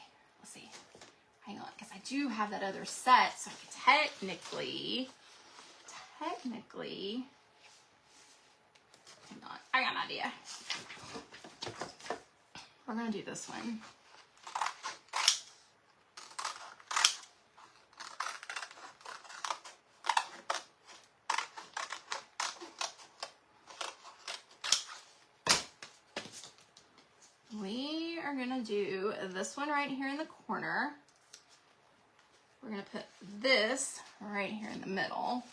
Hang on, because I do have that other set, so I can technically, hang on, I got an idea. We're going to do this one. We are going to do this one right here in the corner. We're going to put this right here in the middle,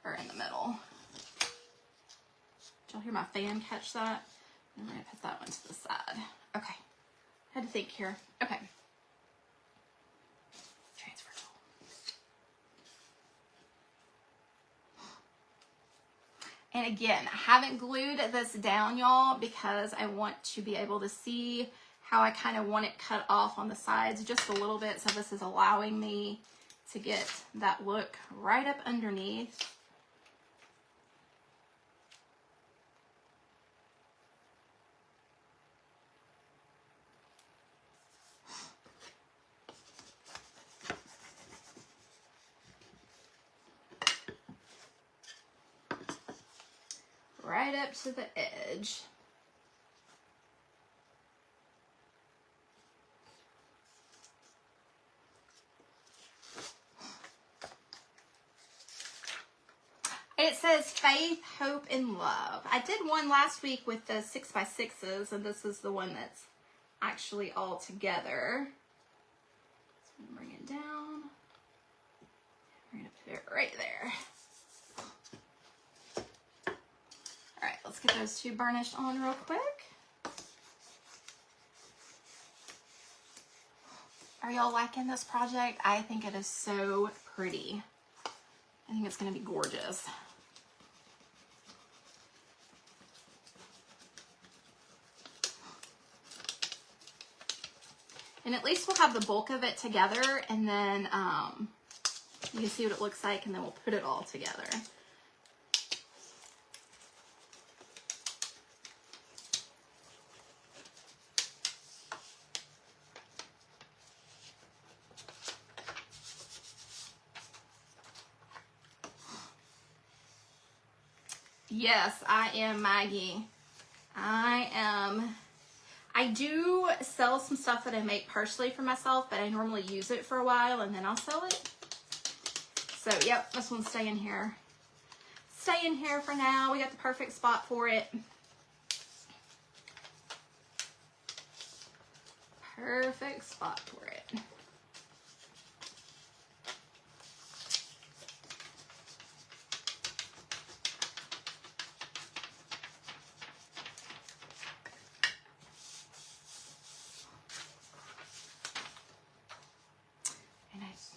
or in the middle. Did y'all hear my fan catch that? And we're going to put that one to the side. Okay. Had to think here. Okay. Transfer tool. And again, I haven't glued this down, y'all, because I want to be able to see how I kind of want it cut off on the sides just a little bit. So this is allowing me to get that look right up underneath. Right up to the edge. It says faith, hope, and love. I did one last week with the 6x6s, and this is the one that's actually all together. So I'm gonna bring it down. We're gonna put it right there. All right, let's get those two burnished on real quick. Are y'all liking this project? I think it is so pretty. I think it's gonna be gorgeous. And at least we'll have the bulk of it together, and then you can see what it looks like, and then we'll put it all together. Yes, I am Maggie. I do sell some stuff that I make partially for myself, but I normally use it for a while and then I'll sell it. So, yep, this one's staying here. Stay in here for now. We got the perfect spot for it. Perfect spot for it.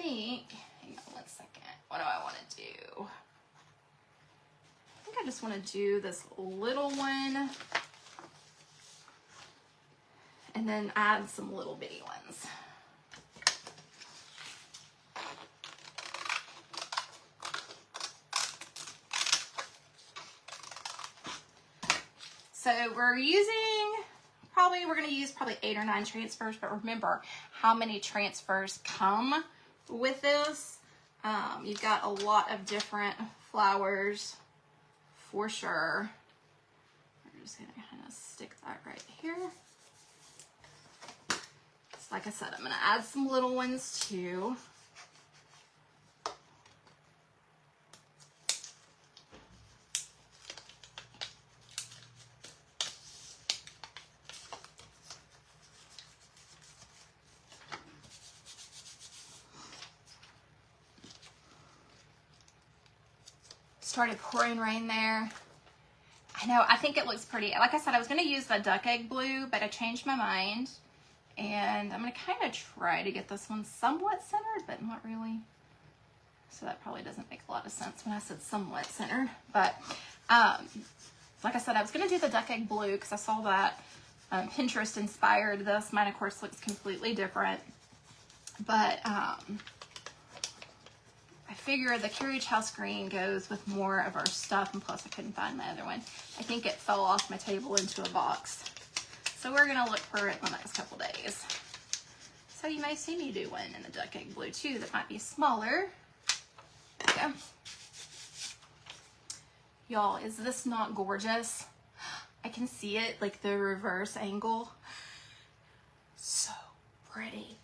Hang on one second. What do I want to do? I think I just want to do this little one and then add some little bitty ones. So we're going to use probably 8 or 9 transfers, but remember how many transfers come with this. You've got a lot of different flowers for sure. We're just going to kind of stick that right here. So like I said, I'm going to add some little ones too. Started pouring rain there. I know, I think it looks pretty. Like I said, I was going to use the duck egg blue, but I changed my mind. And I'm going to kind of try to get this one somewhat centered, but not really. So that probably doesn't make a lot of sense when I said somewhat centered. But like I said, I was going to do the duck egg blue because I saw that Pinterest inspired this. Mine, of course, looks completely different. But I figure the carriage house green goes with more of our stuff, and plus I couldn't find my other one. I think it fell off my table into a box. So we're gonna look for it in the next couple days. So you may see me do one in the duck egg blue too that might be smaller. There we go. Y'all, is this not gorgeous? I can see it, like the reverse angle. So pretty.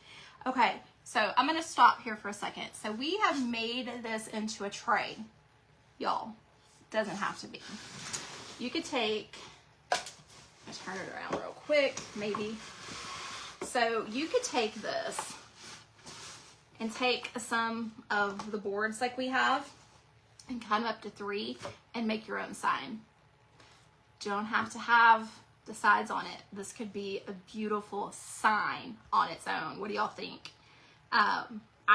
Okay. So I'm going to stop here for a second. So we have made this into a tray, y'all. Doesn't have to be. You could take, I'll turn it around real quick, maybe. So you could take this and take some of the boards like we have and cut them up to 3 and make your own sign. Don't have to have the sides on it. This could be a beautiful sign on its own. What do y'all think? I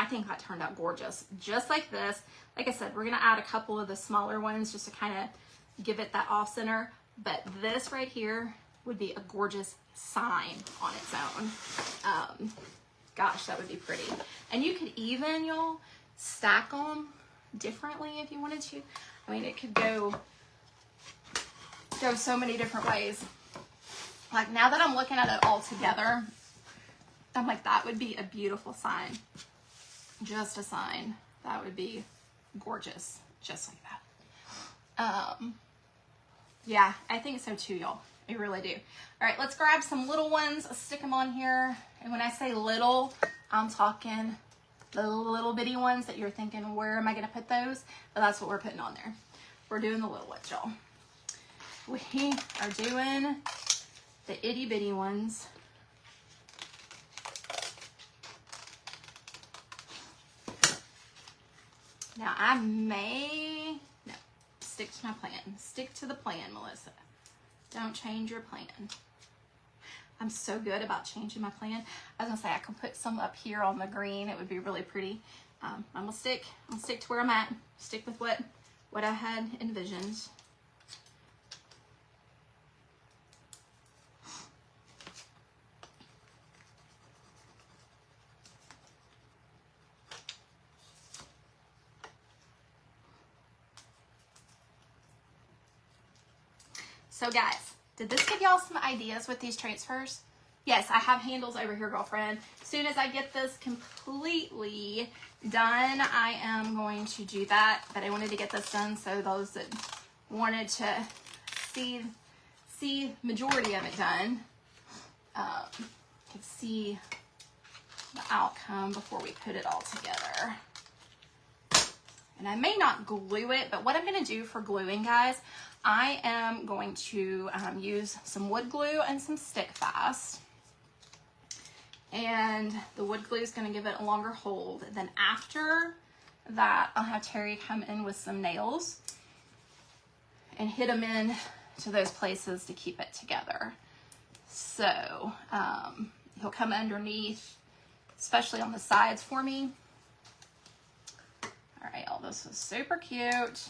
think that turned out gorgeous. Just like this. Like I said, we're going to add a couple of the smaller ones just to kind of give it that off center. But this right here would be a gorgeous sign on its own. Gosh, that would be pretty. And you could even, y'all, stack them differently if you wanted to. I mean, it could go so many different ways. Like now that I'm looking at it all together, I'm like, that would be a beautiful sign. Just a sign. That would be gorgeous. Just like that. Yeah, I think so too, y'all. I really do. All right, let's grab some little ones, stick them on here. And when I say little, I'm talking the little bitty ones that you're thinking, where am I going to put those? But that's what we're putting on there. We're doing the little ones, y'all. We are doing the itty bitty ones. Now I may, no, stick to my plan. Stick to the plan, Melissa. Don't change your plan. I'm so good about changing my plan. I was gonna say I could put some up here on the green. It would be really pretty. I'm gonna stick to where I'm at. Stick with what I had envisioned. So guys, did this give y'all some ideas with these transfers? Yes, I have handles over here, girlfriend. As soon as I get this completely done, I am going to do that. But I wanted to get this done so those that wanted to see majority of it done could see the outcome before we put it all together. And I may not glue it, but what I'm going to do for gluing, guys, I am going to use some wood glue and some Stick Fast. And the wood glue is going to give it a longer hold. Then after that, I'll have Terry come in with some nails and hit them in to those places to keep it together. So he'll come underneath, especially on the sides for me. All right, all this was super cute.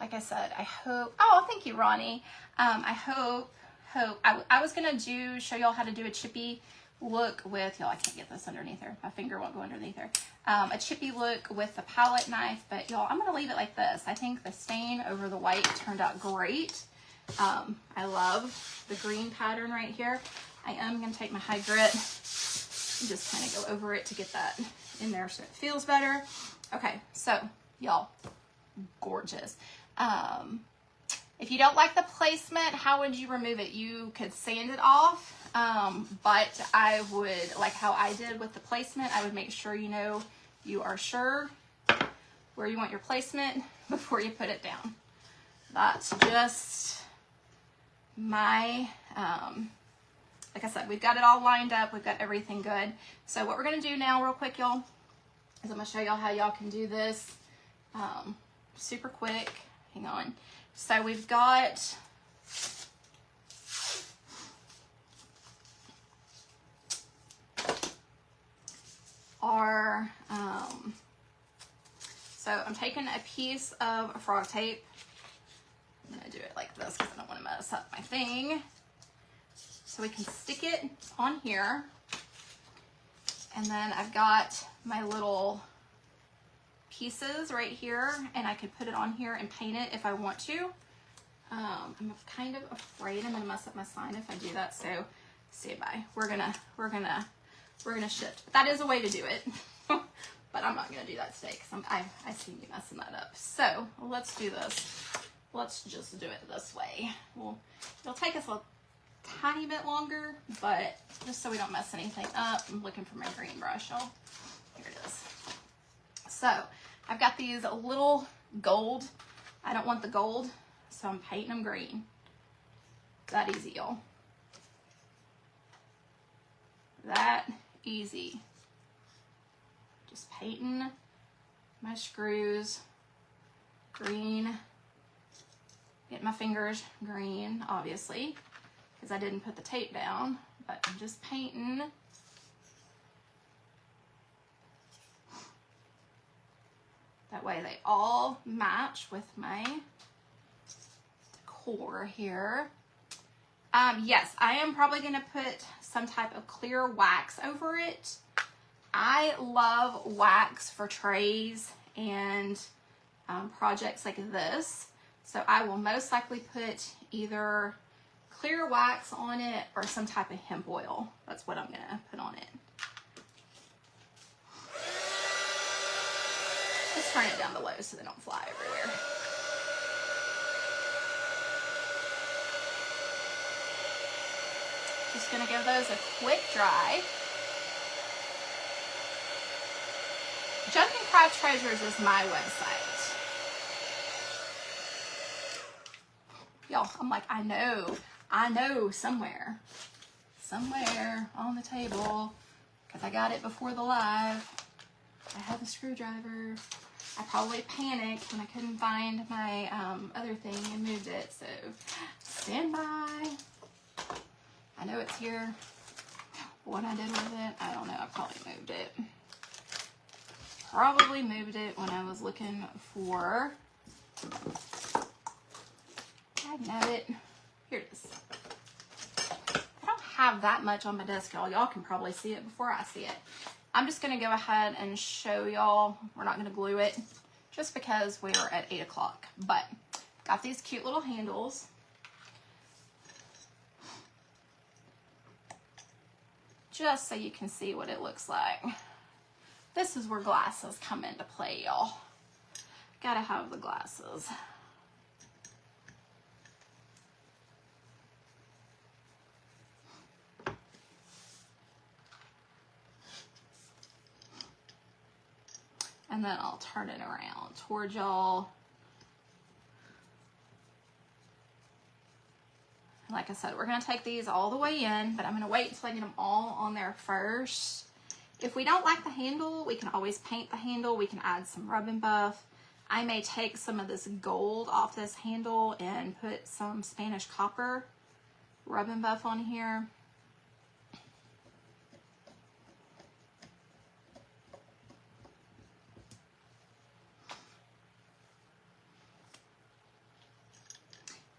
Like I said, I hope, oh, thank you, Ronnie. I hope, I was going to show y'all how to do a chippy look with, y'all, I can't get this underneath her. My finger won't go underneath her. A chippy look with the palette knife, but y'all, I'm going to leave it like this. I think the stain over the white turned out great. I love the green pattern right here. I am going to take my high grit and just kind of go over it to get that in there so it feels better. Okay, so y'all, gorgeous. If you don't like the placement, how would you remove it? You could sand it off, but I would, like how I did with the placement, I would make sure you are sure where you want your placement before you put it down. That's just my, like I said, we've got it all lined up. We've got everything good. So what we're going to do now real quick, y'all, is I'm going to show y'all how y'all can do this super quick. Hang on. So we've got our, so I'm taking a piece of frog tape. I'm going to do it like this because I don't want to mess up my thing. So we can stick it on here. And then I've got my little pieces right here, and I could put it on here and paint it if I want to. I'm kind of afraid I'm gonna mess up my sign if I do that, so stand by. We're gonna shift. But that is a way to do it, but I'm not gonna do that today because I see me messing that up. So let's do this. Let's just do it this way. Well, it'll take us a tiny bit longer, but just so we don't mess anything up, I'm looking for my green brush. Here it is. So I've got these little gold. I don't want the gold, so I'm painting them green. That easy, y'all. That easy. Just painting my screws green. Get my fingers green, obviously, because I didn't put the tape down, but I'm just painting. That way they all match with my decor here. Yes, I am probably going to put some type of clear wax over it. I love wax for trays and projects like this. So I will most likely put either clear wax on it or some type of hemp oil. That's what I'm gonna put on it. Just turn it down below so they don't fly everywhere. Just gonna give those a quick dry. Junk and Craft Treasures is my website. Y'all, I'm like, I know somewhere on the table, because I got it before the live. I have a screwdriver. I probably panicked when I couldn't find my other thing and moved it, so stand by. I know it's here. What I did with it, I don't know. I probably moved it. Probably moved it when I was looking for, I know it. Here it is. I don't have that much on my desk, y'all. Y'all can probably see it before I see it. I'm just going to go ahead and show y'all. We're not going to glue it just because we are at 8 o'clock. But got these cute little handles. Just so you can see what it looks like. This is where glasses come into play, y'all. Gotta have the glasses. And then I'll turn it around towards y'all. Like I said, we're gonna take these all the way in, but I'm gonna wait until I get them all on there first. If we don't like the handle, we can always paint the handle. We can add some Rub and Buff. I may take some of this gold off this handle and put some Spanish copper Rub and Buff on here.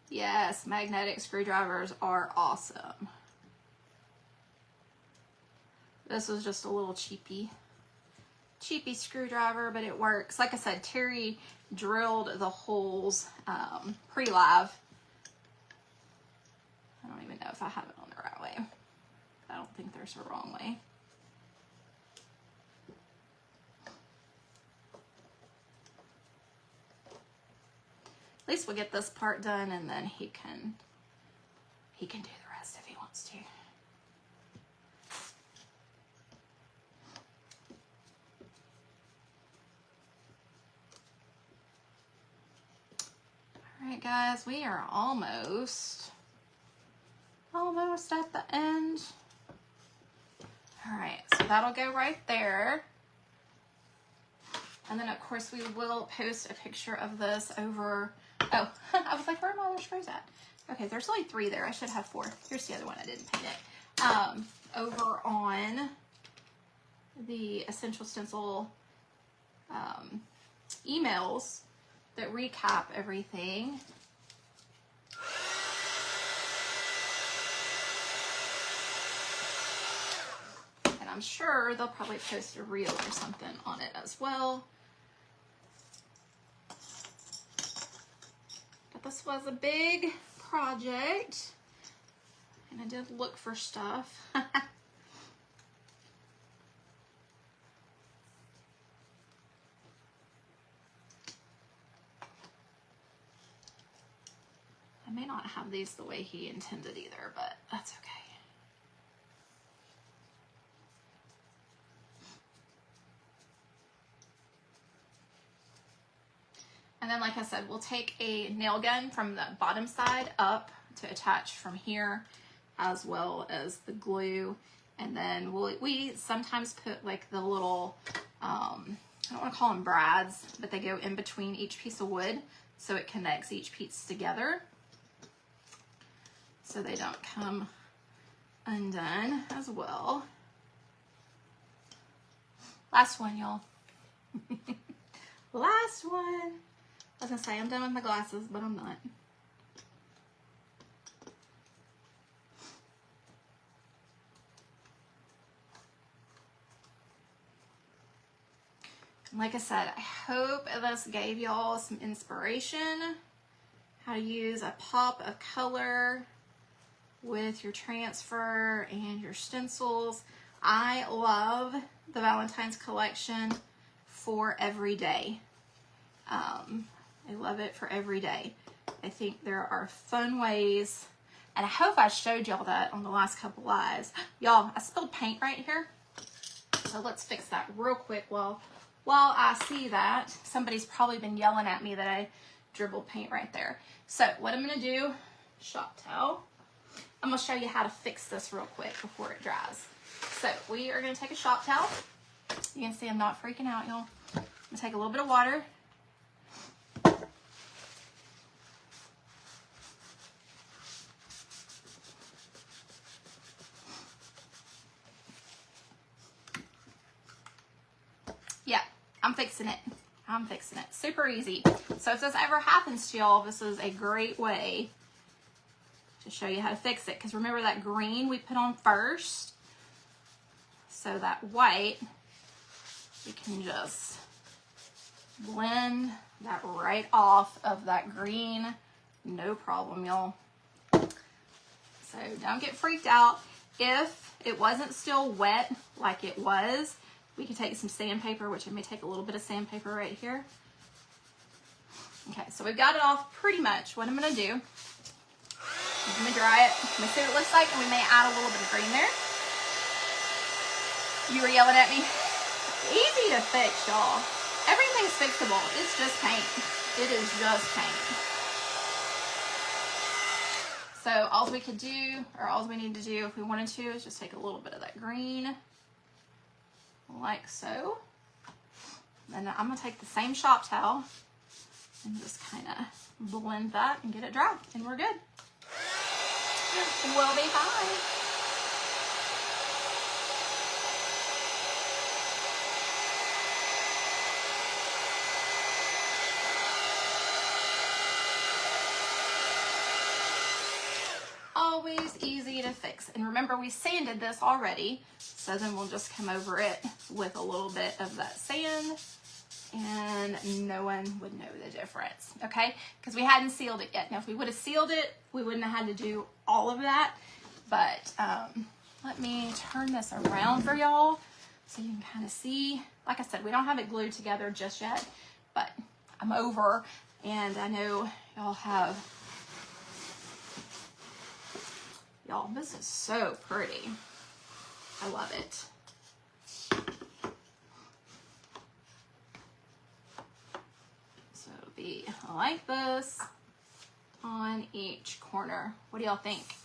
Yes, magnetic screwdrivers are awesome. This was just a little cheapy screwdriver, but it works. Like I said, Terry drilled the holes pre-live. I don't even know if I have it on the right way. I don't think there's a wrong way. At least we'll get this part done, and then he can do the rest if he wants to. All right, guys, we are almost at the end. All right, so that'll go right there. And then, of course, we will post a picture of this over. Oh, I was like, where are my other screws at? Okay, there's only 3 there. I should have 4. Here's the other one. I didn't paint it. Over on the Essential Stencil emails that recap everything. And I'm sure they'll probably post a reel or something on it as well. But this was a big project, and I did look for stuff. I may not have these the way he intended either, but that's okay. And then, like I said, we'll take a nail gun from the bottom side up to attach from here, as well as the glue. And then we sometimes put like the little, I don't want to call them brads, but they go in between each piece of wood, so it connects each piece together, so they don't come undone as well. Last one, y'all. Last one. I was gonna say I'm done with my glasses, but I'm not. Like I said, I hope this gave y'all some inspiration how to use a pop of color with your transfer and your stencils. I love the Valentine's collection for every day. I love it for every day. I think there are fun ways, and I hope I showed y'all that on the last couple lives. Y'all, I spilled paint right here, so let's fix that real quick while I see that. Somebody's probably been yelling at me that I dribbled paint right there. So what I'm gonna do, shop towel. I'm gonna show you how to fix this real quick before it dries. So we are gonna take a shop towel. You can see I'm not freaking out, y'all. I'm gonna take a little bit of water. Yeah, I'm fixing it. I'm fixing it. Super easy. So if this ever happens to y'all, this is a great way to show you how to fix it. Because remember that green we put on first? So that white, we can just blend that right off of that green. No problem, y'all. So don't get freaked out. If it wasn't still wet like it was, we can take some sandpaper, which I may take a little bit of sandpaper right here. Okay, so we've got it off pretty much. What I'm gonna do, I'm gonna dry it. I'm gonna see what it looks like, and we may add a little bit of green there. You were yelling at me. Easy to fix, y'all. Everything's fixable. It's just paint. It is just paint. So all we could do, or all we need to do if we wanted to, is just take a little bit of that green, like so. And I'm gonna take the same shop towel and just kind of blend that and get it dry, and we're good. We'll be fine. Always easy to fix. And remember, we sanded this already, so then we'll just come over it with a little bit of that sand, and no one would know the difference, okay? Because we hadn't sealed it yet. Now, if we would have sealed it, we wouldn't have had to do all of that. But let me turn this around for y'all so you can kind of see. Like I said, we don't have it glued together just yet, but I'm over, and I know y'all have. Y'all, this is so pretty. I love it. So it'll be like this on each corner. What do y'all think?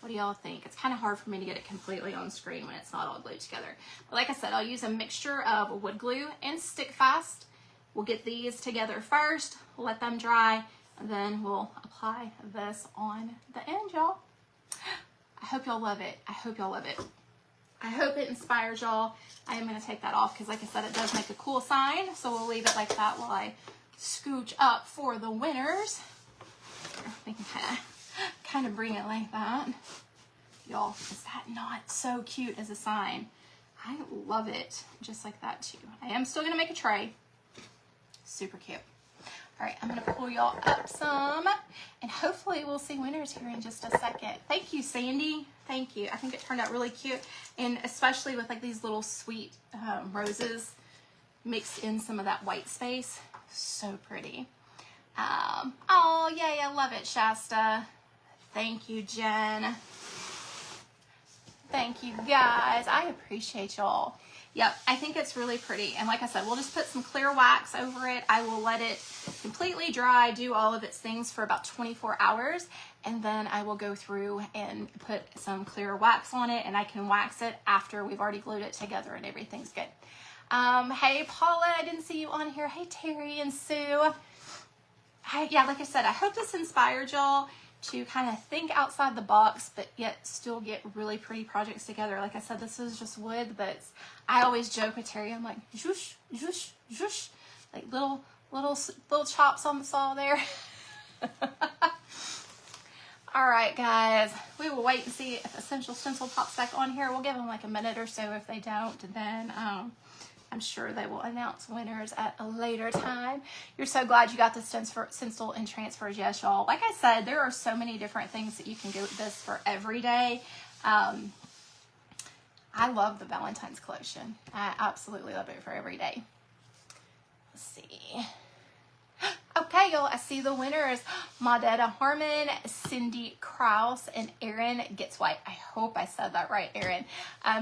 What do y'all think? It's kind of hard for me to get it completely on screen when it's not all glued together. But like I said, I'll use a mixture of wood glue and Stick Fast. We'll get these together first, let them dry, and then we'll apply this on the end, y'all. I hope y'all love it. I hope y'all love it. I hope it inspires y'all. I am going to take that off because, like I said, it does make a cool sign. So we'll leave it like that while I scooch up for the winners. We can kind of bring it like that. Y'all, is that not so cute as a sign? I love it. Just like that, too. I am still going to make a tray. Super cute. All right, I'm gonna pull y'all up some, and hopefully we'll see winners here in just a second. Thank you, Sandy. Thank you. I think it turned out really cute, and especially with like these little sweet roses mixed in some of that white space. So pretty. Oh, yay, I love it, Shasta. Thank you, Jen. Thank you, guys. I appreciate y'all. Yep, I think it's really pretty. And like I said, we'll just put some clear wax over it. I will let it completely dry, do all of its things for about 24 hours. And then I will go through and put some clear wax on it, and I can wax it after we've already glued it together and everything's good. Hey, Paula, I didn't see you on here. Hey, Terry and Sue. Yeah, like I said, I hope this inspired y'all to kind of think outside the box, but yet still get really pretty projects together. Like I said, this is just wood that's, I always joke with Terry, I'm like, zhoosh, zhoosh, zhoosh, like little chops on the saw there. All right, guys, we will wait and see if Essential Stencil pops back on here. We'll give them like a minute or so. If they don't, then I'm sure they will announce winners at a later time. You're so glad you got the stencil and transfers. Yes, y'all. Like I said, there are so many different things that you can do with this for every day. I love the Valentine's collection. I absolutely love it for every day. Let's see. Okay, y'all, I see the winners. Maudetta Harmon, Cindy Krause, and Erin Gets White. I hope I said that right, Erin.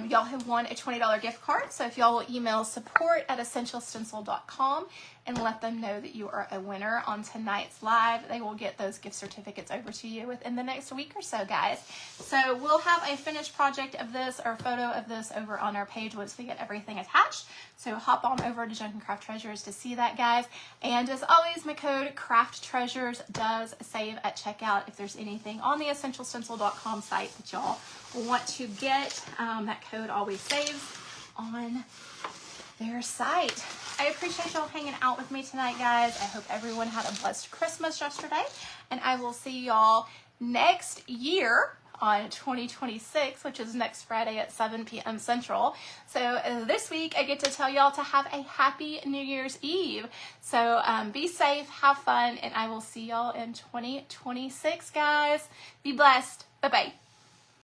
Y'all have won a $20 gift card. So if y'all will email support@essentialstencil.com and let them know that you are a winner on tonight's live, they will get those gift certificates over to you within the next week or so, guys. So we'll have a finished project of this or photo of this over on our page once we get everything attached. So hop on over to Junk and Craft Treasures to see that, guys. And as always, my code Craft Treasures does save at checkout. If there's anything on the essentialstencil.com site that y'all want to get, that code always saves on their site. I appreciate y'all hanging out with me tonight, guys. I hope everyone had a blessed Christmas yesterday, and I will see y'all next year on 2026, which is next Friday at 7 p.m. Central. So this week I get to tell y'all to have a happy New Year's Eve. So be safe, have fun, and I will see y'all in 2026, guys. Be blessed. Bye-bye.